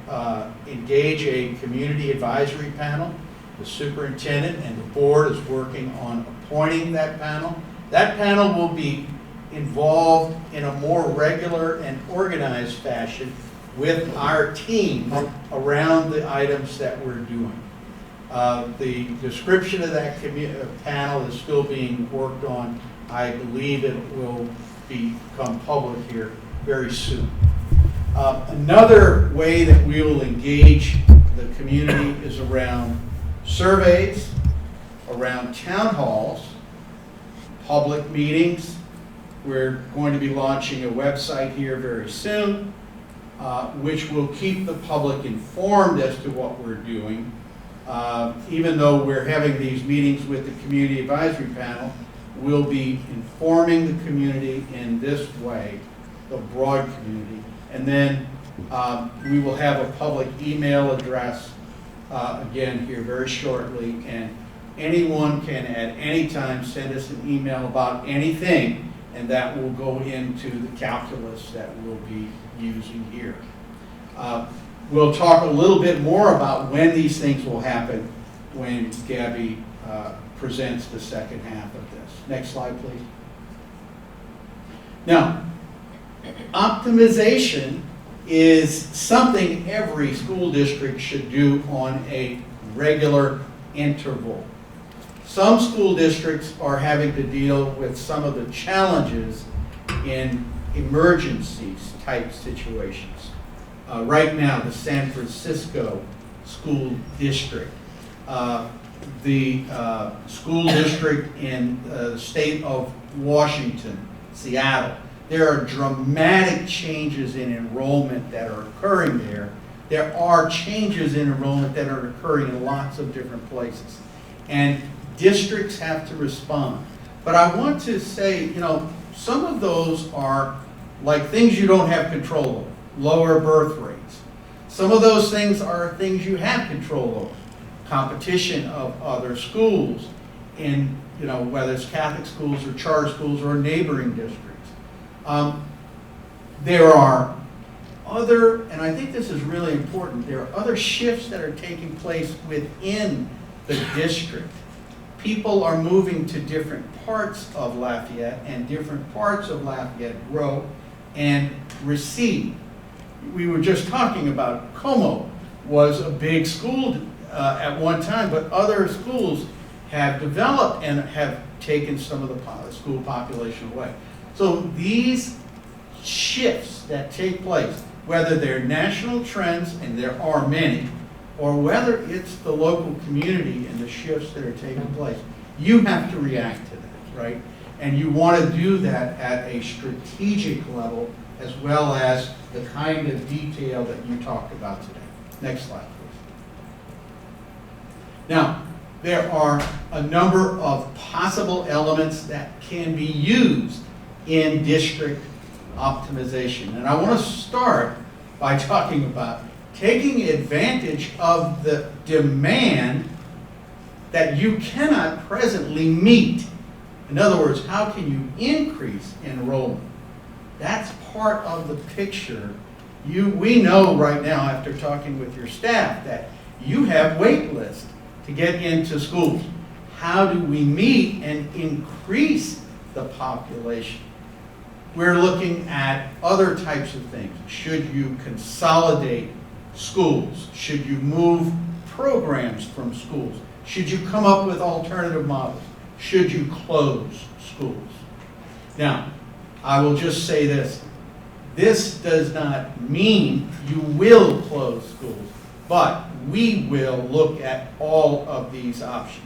Speaker 13: engage a community advisory panel. The superintendent and the board is working on appointing that panel. That panel will be involved in a more regular and organized fashion with our team around the items that we're doing. The description of that panel is still being worked on. I believe it will become public here very soon. Another way that we will engage the community is around surveys, around town halls, public meetings. We're going to be launching a website here very soon, which will keep the public informed as to what we're doing. Even though we're having these meetings with the community advisory panel, we'll be informing the community in this way, the broad community. And then we will have a public email address, again, here very shortly. And anyone can at any time send us an email about anything, and that will go into the calculus that we'll be using here. We'll talk a little bit more about when these things will happen when Gabby presents the second half of this. Next slide, please. Now, optimization is something every school district should do on a regular interval. Some school districts are having to deal with some of the challenges in emergencies type situations. Right now, the San Francisco School District, the school district in the state of Washington, Seattle, there are dramatic changes in enrollment that are occurring there. There are changes in enrollment that are occurring in lots of different places. And districts have to respond. But I want to say, you know, some of those are like things you don't have control of, lower birth rates. Some of those things are things you have control over. Competition of other schools in, you know, whether it's Catholic schools or charter schools or neighboring districts. There are other, and I think this is really important, there are other shifts that are taking place within the district. People are moving to different parts of Lafayette, and different parts of Lafayette grow and recede. We were just talking about Comeaux was a big school at one time, but other schools have developed and have taken some of the school population away. So these shifts that take place, whether they're national trends, and there are many, or whether it's the local community and the shifts that are taking place, you have to react to that, right? And you want to do that at a strategic level as well as the kind of detail that you talked about today. Next slide, please. Now, there are a number of possible elements that can be used in district optimization. And I want to start by talking about taking advantage of the demand that you cannot presently meet. In other words, how can you increase enrollment? That's part of the picture. We know right now, after talking with your staff, that you have wait lists to get into schools. How do we meet and increase the population? We're looking at other types of things. Should you consolidate schools? Should you move programs from schools? Should you come up with alternative models? Should you close schools? Now, I will just say this. This does not mean you will close schools, but we will look at all of these options.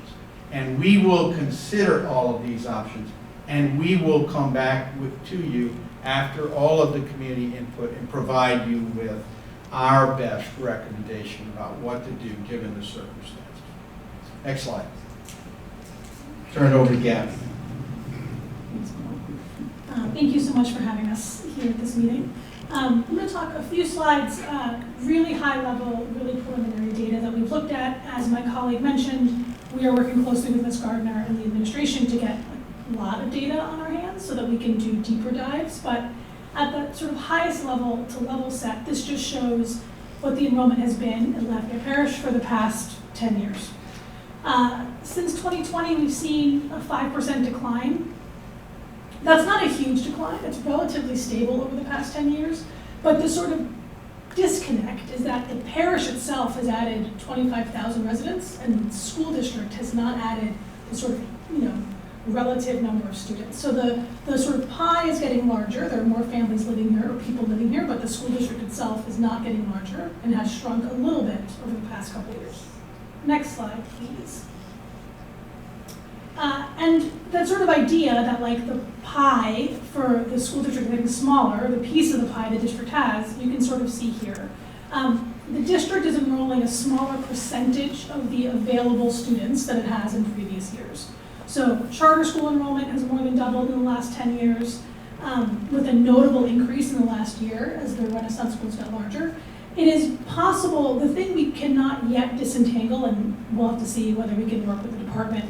Speaker 13: And we will consider all of these options. And we will come back to you after all of the community input and provide you with our best recommendation about what to do given the circumstances. Next slide. Turn it over to Gabby.
Speaker 14: Thank you so much for having us here at this meeting. I'm going to talk a few slides, really high level, really preliminary data that we've looked at. As my colleague mentioned, we are working closely with Ms. Gardner and the administration to get a lot of data on our hands so that we can do deeper dives. But at the sort of highest level to level set, this just shows what the enrollment has been in Lafayette Parish for the past 10 years. Since 2020, we've seen a 5% decline. That's not a huge decline. It's relatively stable over the past 10 years. But the sort of disconnect is that the parish itself has added 25,000 residents, and the school district has not added the sort of, relative number of students. So the sort of pie is getting larger. There are more families living here, or people living here, but the school district itself is not getting larger and has shrunk a little bit over the past couple of years. Next slide, please. And that sort of idea that like the pie for the school district getting smaller, the piece of the pie the district has, you can sort of see here. The district is enrolling a smaller percentage of the available students than it has in previous years. So charter school enrollment has more than doubled in the last 10 years, with a notable increase in the last year as the Renaissance schools got larger. It is possible, the thing we cannot yet disentangle, and we'll have to see whether we can work with the department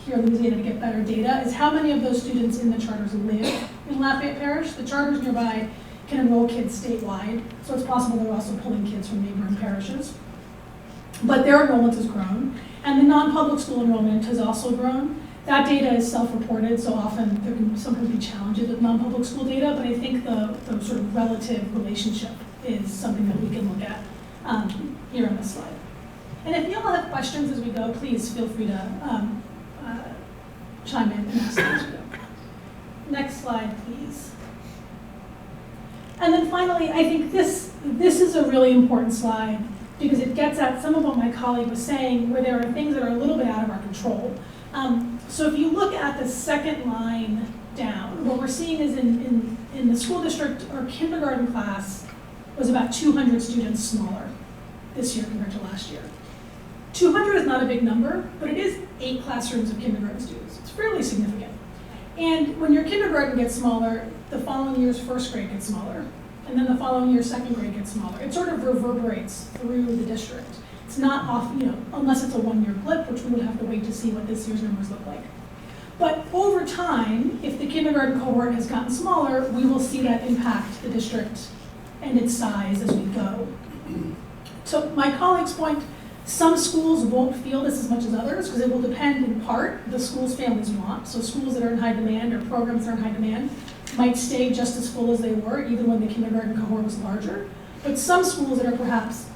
Speaker 14: here in Louisiana to get better data, is how many of those students in the charters live in Lafayette Parish. The charters nearby can enroll kids statewide, so it's possible they're also pulling kids from neighboring parishes. But their enrollment has grown, and the non-public school enrollment has also grown. That data is self-reported, so often there can sometimes be challenges with non-public school data, but I think the sort of relative relationship is something that we can look at here on this slide. And if you all have questions as we go, please feel free to chime in and ask them as we go. Next slide, please. And then finally, I think this is a really important slide because it gets at some of what my colleague was saying, where there are things that are a little bit out of our control. So if you look at the second line down, what we're seeing is in the school district, our kindergarten class was about 200 students smaller this year compared to last year. 200 is not a big number, but it is 8 classrooms of kindergarten students. It's fairly significant. And when your kindergarten gets smaller, the following year's first grade gets smaller, and then the following year's second grade gets smaller. It sort of reverberates through the district. It's not off, unless it's a one-year blip, which we would have to wait to see what this year's numbers look like. But over time, if the kindergarten cohort has gotten smaller, we will see that impact the district and its size as we go. So my colleague's point, some schools won't feel this as much as others because it will depend in part the schools families want. So schools that are in high demand or programs that are in high demand might stay just as full as they were even when the kindergarten cohort was larger. But some schools that are perhaps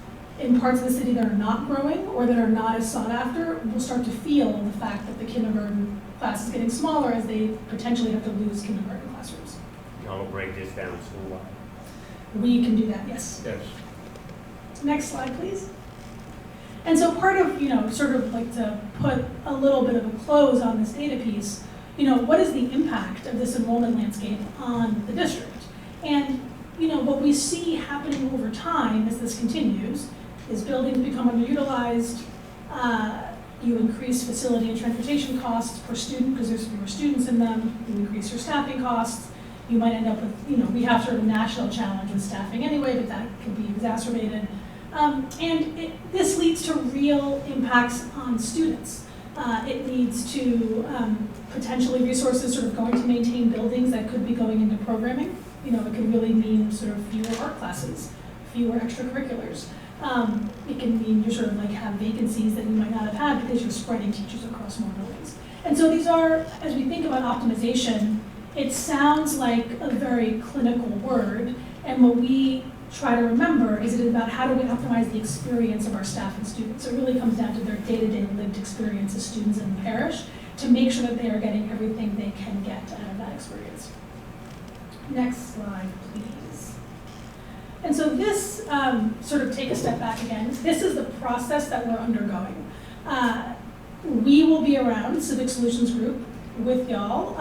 Speaker 14: in parts of the city that are not growing or that are not as sought after will start to feel the fact that the kindergarten class is getting smaller as they potentially have to lose kindergarten classrooms.
Speaker 7: Y'all will break this down school-wide.
Speaker 14: We can do that, yes.
Speaker 13: Yes.
Speaker 14: Next slide, please. And so part of, sort of like to put a little bit of a close on this data piece, what is the impact of this enrollment landscape on the district? And, what we see happening over time as this continues is buildings become underutilized, you increase facility and transportation costs per student because there's fewer students in them, you increase your staffing costs, you might end up with, we have sort of a national challenge with staffing anyway, but that could be exacerbated. This leads to real impacts on students. It leads to potentially resources sort of going to maintain buildings that could be going into programming. You know, it could really mean sort of fewer art classes, fewer extracurriculars. It can mean you sort of like have vacancies that you might not have had because you're spreading teachers across more buildings. And so these are, as we think about optimization, it sounds like a very clinical word, and what we try to remember is it is about how do we optimize the experience of our staff and students. It really comes down to their day-to-day lived experience as students in the parish to make sure that they are getting everything they can get out of that experience. Next slide, please. And so this, sort of take a step back again, this is the process that we're undergoing. We will be around, Civic Solutions Group, with y'all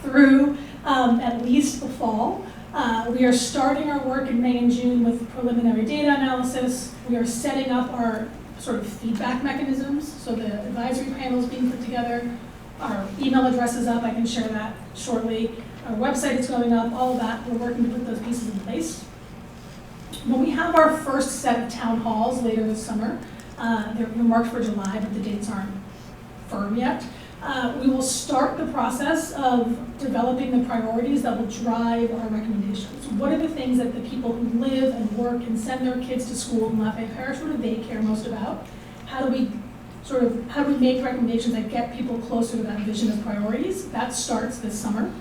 Speaker 14: through at least the fall. We are starting our work in May and June with preliminary data analysis. We are setting up our sort of feedback mechanisms, so the advisory panel is being put together. Our email address is up, I can share that shortly. Our website is going up, all of that. We're working to put those pieces in place. When we have our first set of town halls later this summer, they're marked for July, but the dates aren't firm yet. We will start the process of developing the priorities that will drive our recommendations. What are the things that the people who live and work and send their kids to school in Lafayette Parish, what do they care most about? How do we make recommendations that get people closer to that vision of priorities? That starts this summer.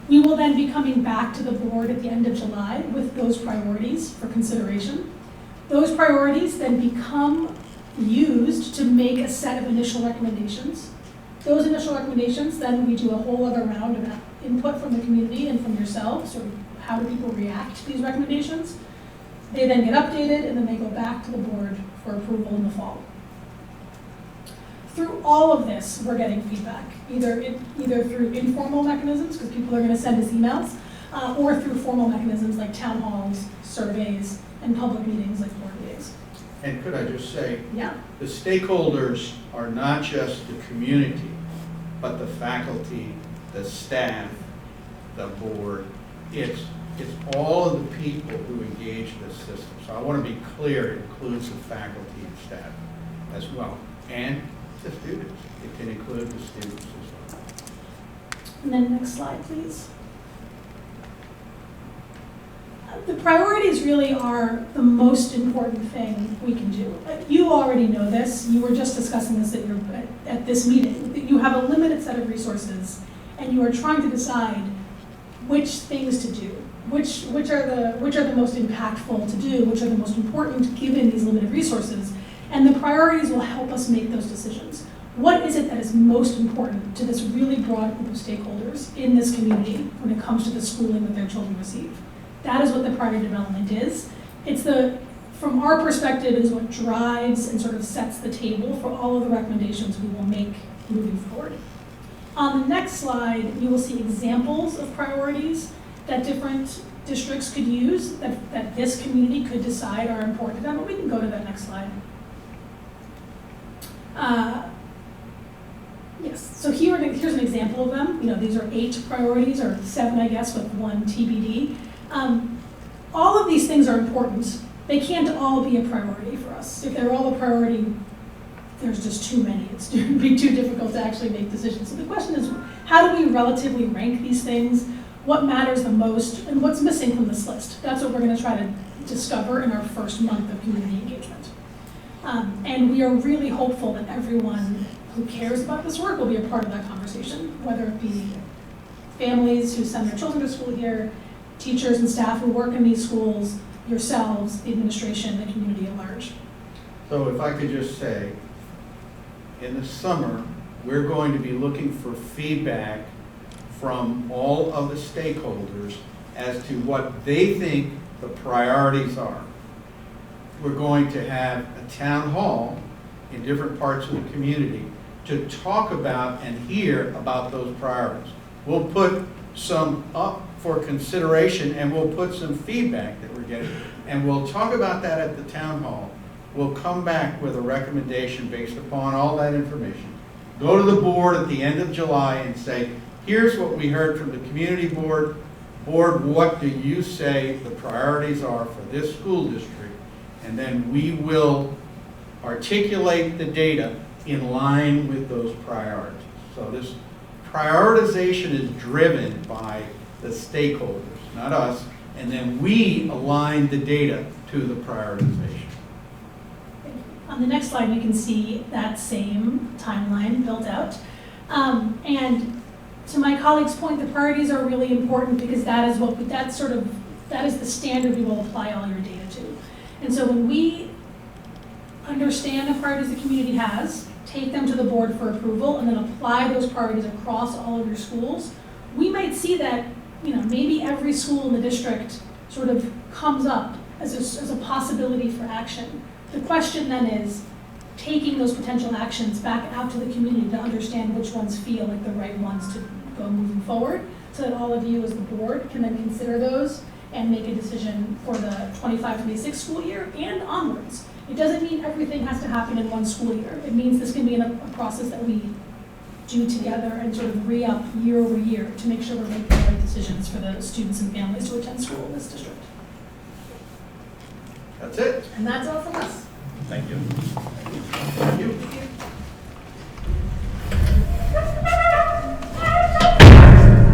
Speaker 14: We will then be coming back to the board at the end of July with those priorities for consideration. Those priorities then become used to make a set of initial recommendations. Those initial recommendations, then we do a whole other round of input from the community and from yourselves, sort of how do people react to these recommendations. They then get updated and then they go back to the board for approval in the fall. Through all of this, we're getting feedback, either through informal mechanisms, because people are going to send us emails, or through formal mechanisms like town halls, surveys, and public meetings like board meetings.
Speaker 13: And could I just say,
Speaker 14: Yeah.
Speaker 13: the stakeholders are not just the community, but the faculty, the staff, the board. It's all of the people who engage this system. So I want to be clear, it includes the faculty and staff as well, and the students. It can include the students as well.
Speaker 14: And then next slide, please. The priorities really are the most important thing we can do. You already know this. You were just discussing this at this meeting. That you have a limited set of resources, and you are trying to decide which things to do, which are the most impactful to do, which are the most important given these limited resources, and the priorities will help us make those decisions. What is it that is most important to this really broad group of stakeholders in this community when it comes to the schooling that their children receive? That is what the priority development is. From our perspective, it is what drives and sort of sets the table for all of the recommendations we will make moving forward. On the next slide, you will see examples of priorities that different districts could use, that this community could decide are important to them, but we can go to that next slide. Yes, so here's an example of them. These are 8 priorities, or 7, I guess, with 1 TBD. All of these things are important. They can't all be a priority for us. If they're all a priority, there's just too many. It's going to be too difficult to actually make decisions. So the question is, how do we relatively rank these things? What matters the most, and what's missing from this list? That's what we're going to try to discover in our first month of community engagement. And we are really hopeful that everyone who cares about this work will be a part of that conversation, whether it be families who send their children to school here, teachers and staff who work in these schools, yourselves, the administration, the community at large.
Speaker 13: So if I could just say, in the summer, we're going to be looking for feedback from all of the stakeholders as to what they think the priorities are. We're going to have a town hall in different parts of the community to talk about and hear about those priorities. We'll put some up for consideration, and we'll put some feedback that we're getting, and we'll talk about that at the town hall. We'll come back with a recommendation based upon all that information. Go to the board at the end of July and say, here's what we heard from the community board. Board, what do you say the priorities are for this school district? And then we will articulate the data in line with those priorities. So this prioritization is driven by the stakeholders, not us. and then we align the data to the prioritization.
Speaker 14: On the next slide, you can see that same timeline built out. And to my colleague's point, the priorities are really important because that is the standard we will apply all your data to. And so when we understand the priorities the community has, take them to the board for approval, and then apply those priorities across all of your schools, we might see that, maybe every school in the district sort of comes up as a possibility for action. The question then is taking those potential actions back out to the community to understand which ones feel like the right ones to go moving forward, so that all of you as the board can then consider those and make a decision for the 25-26 school year and onwards. It doesn't mean everything has to happen in one school year. It means this can be a process that we do together and sort of re-up year over year to make sure we're making the right decisions for the students and families who attend school in this district.
Speaker 13: That's it.
Speaker 14: And that's all from us.
Speaker 11: Thank you.
Speaker 13: Thank you.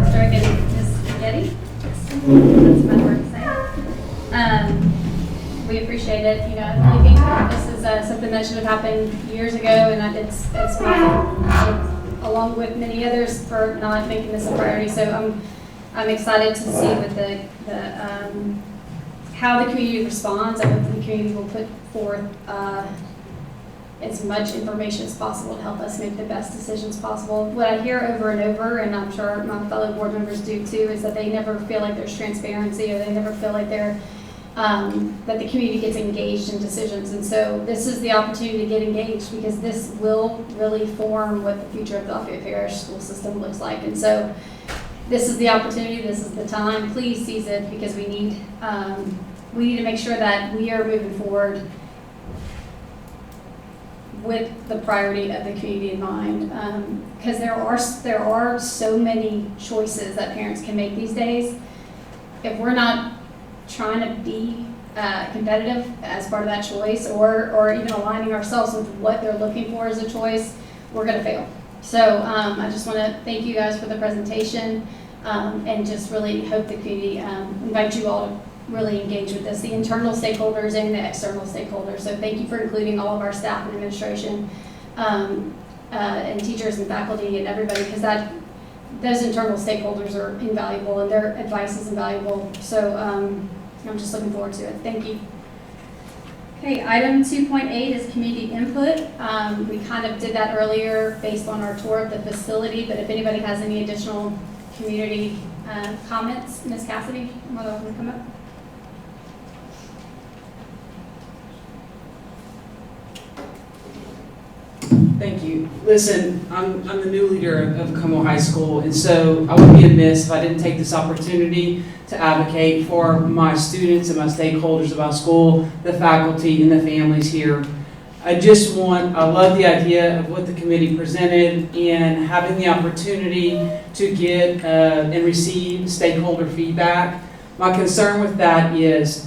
Speaker 1: Start getting Ms. Spaghetti. That's my word to say. We appreciate it. I really think this is something that should have happened years ago, and it's my fault, along with many others, for not making this a priority. So I'm excited to see what how the community responds. I hope the community will put forth as much information as possible to help us make the best decisions possible. What I hear over and over, and I'm sure my fellow board members do too, is that they never feel like there's transparency, or they never feel like that the community gets engaged in decisions. And so this is the opportunity to get engaged, because this will really form what the future of the Lafayette Parish school system looks like. And so this is the opportunity, this is the time. Please seize it, because we need to make sure that we are moving forward with the priority of the community in mind, because there are so many choices that parents can make these days. If we're not trying to be competitive as part of that choice, or even aligning ourselves with what they're looking for as a choice, we're going to fail. So I just want to thank you guys for the presentation, and just really hope the community invite you all to really engage with this, the internal stakeholders and the external stakeholders. So thank you for including all of our staff and administration, and teachers and faculty and everybody, because those internal stakeholders are invaluable, and their advice is invaluable. So I'm just looking forward to it. Thank you. Okay, item 2.8 is community input. We kind of did that earlier based on our tour of the facility, but if anybody has any additional community comments, Ms. Cassidy, I'm welcome to come up.
Speaker 8: Thank you. Listen, I'm the new leader of Comeaux High School, and so I would be amiss if I didn't take this opportunity to advocate for my students and my stakeholders of our school, the faculty and the families here. I love the idea of what the committee presented, and having the opportunity to get and receive stakeholder feedback. My concern with that is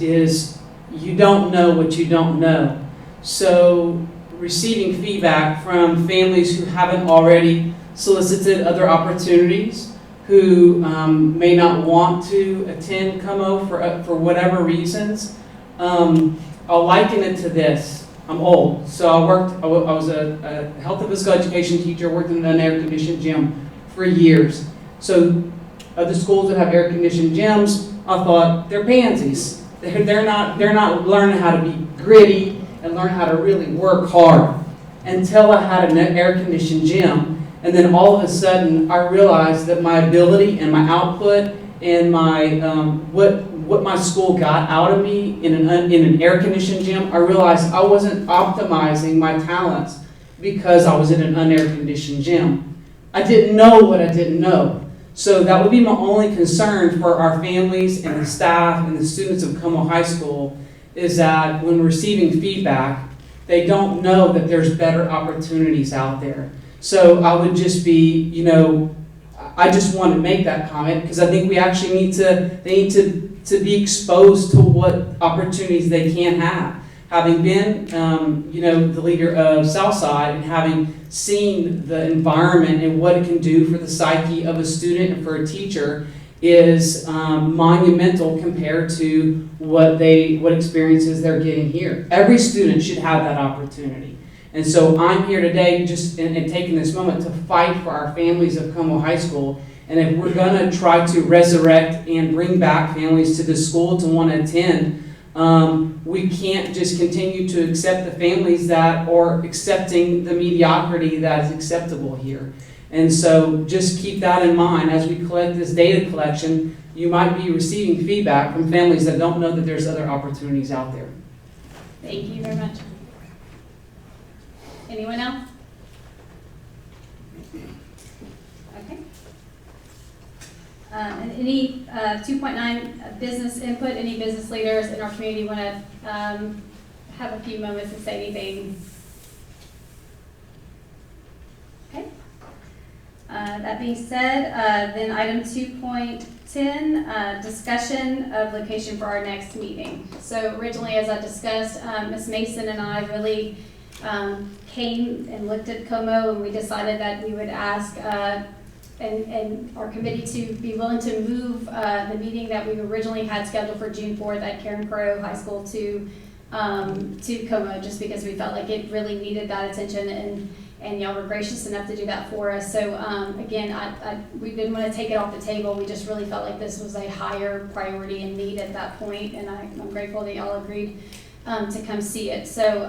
Speaker 8: you don't know what you don't know. So receiving feedback from families who haven't already solicited other opportunities, who may not want to attend Comeaux for whatever reasons. I'll liken it to this. I'm old, so I was a health and physical education teacher, worked in an air-conditioned gym for years. So other schools that have air-conditioned gyms, I thought they're pansies. They're not learning how to be gritty and learn how to really work hard, until I had an air-conditioned gym. And then all of a sudden, I realized that my ability and my output and my what my school got out of me in an air-conditioned gym, I realized I wasn't optimizing my talents because I was in an unair-conditioned gym. I didn't know what I didn't know. So that would be my only concern for our families and the staff and the students of Comeaux High School, is that when receiving feedback, they don't know that there's better opportunities out there. So I would just be, I just want to make that comment, because I think we actually they need to be exposed to what opportunities they can have. Having been, the leader of Southside, and having seen the environment and what it can do for the psyche of a student and for a teacher, is monumental compared to what experiences they're getting here. Every student should have that opportunity. And so I'm here today and taking this moment to fight for our families of Comeaux High School. And if we're gonna try to resurrect and bring back families to the school to want to attend, we can't just continue to accept the families that are accepting the mediocrity that is acceptable here. And so just keep that in mind as we collect this data collection. You might be receiving feedback from families that don't know that there's other opportunities out there.
Speaker 1: Thank you very much. Anyone else? Okay. And any 2.9 business input, any business leaders in our community want to have a few moments to say anything? Okay. That being said, then item 2.10, discussion of location for our next meeting. So originally, as I discussed, Ms. Mason and I really came and looked at Comeaux, and we decided that we would ask and our committee to be willing to move the meeting that we originally had scheduled for June 4th at Karen Crowe High School to Comeaux, just because we felt like it really needed that attention, and y'all were gracious enough to do that for us. So again, we didn't want to take it off the table. We just really felt like this was a higher priority and need at that point, and I'm grateful that y'all agreed to come see it. So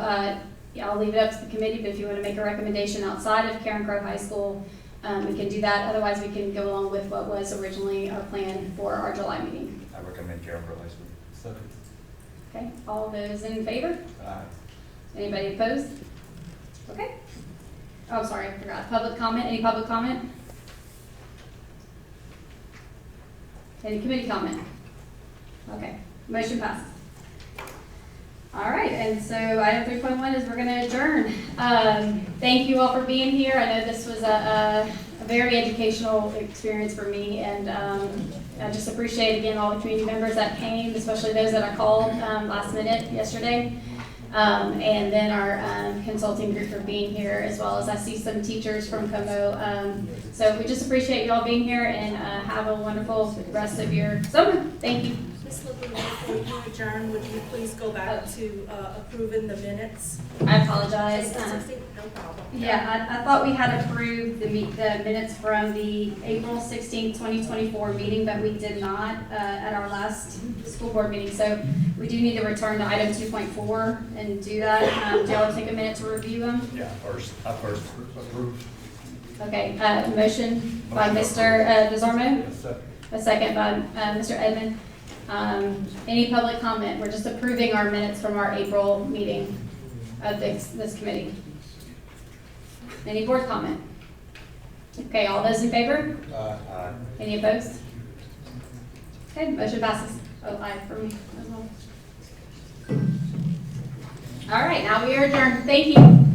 Speaker 1: yeah, I'll leave it up to the committee, but if you want to make a recommendation outside of Karen Crowe High School, we can do that. Otherwise, we can go along with what was originally our plan for our July meeting.
Speaker 11: I recommend Karen Crowe High School. Second.
Speaker 1: Okay, all those in favor?
Speaker 11: Aye.
Speaker 1: Anybody opposed? Okay. Oh, sorry, I forgot. Public comment, any public comment? Any committee comment? Okay, motion passes. All right, and so item 3.1 is we're going to adjourn. Thank you all for being here. I know this was a very educational experience for me, and I just appreciate, again, all the community members that came, especially those that I called last minute yesterday, and then our consulting group for being here, as well as I see some teachers from Comeaux. So we just appreciate you all being here, and have a wonderful rest of your summer. Thank you.
Speaker 15: Ms. LaBrie, before you adjourn, would you please go back to approving the minutes?
Speaker 1: I apologize.
Speaker 15: No problem.
Speaker 1: Yeah, I thought we had approved the minutes from the April 16, 2024 meeting, but we did not at our last school board meeting. So we do need to return to item 2.4 and do that. Do y'all take a minute to review them?
Speaker 11: Yeah, first approved.
Speaker 1: Okay, motion by Mr. Desormeaux, a second by Mr. Edmond. Any public comment? We're just approving our minutes from our April meeting of this committee. Any board comment? Okay, all those in favor?
Speaker 11: Aye.
Speaker 1: Any opposed? Okay, motion passes. Oh, aye for me as well. All right, now we are adjourned. Thank you.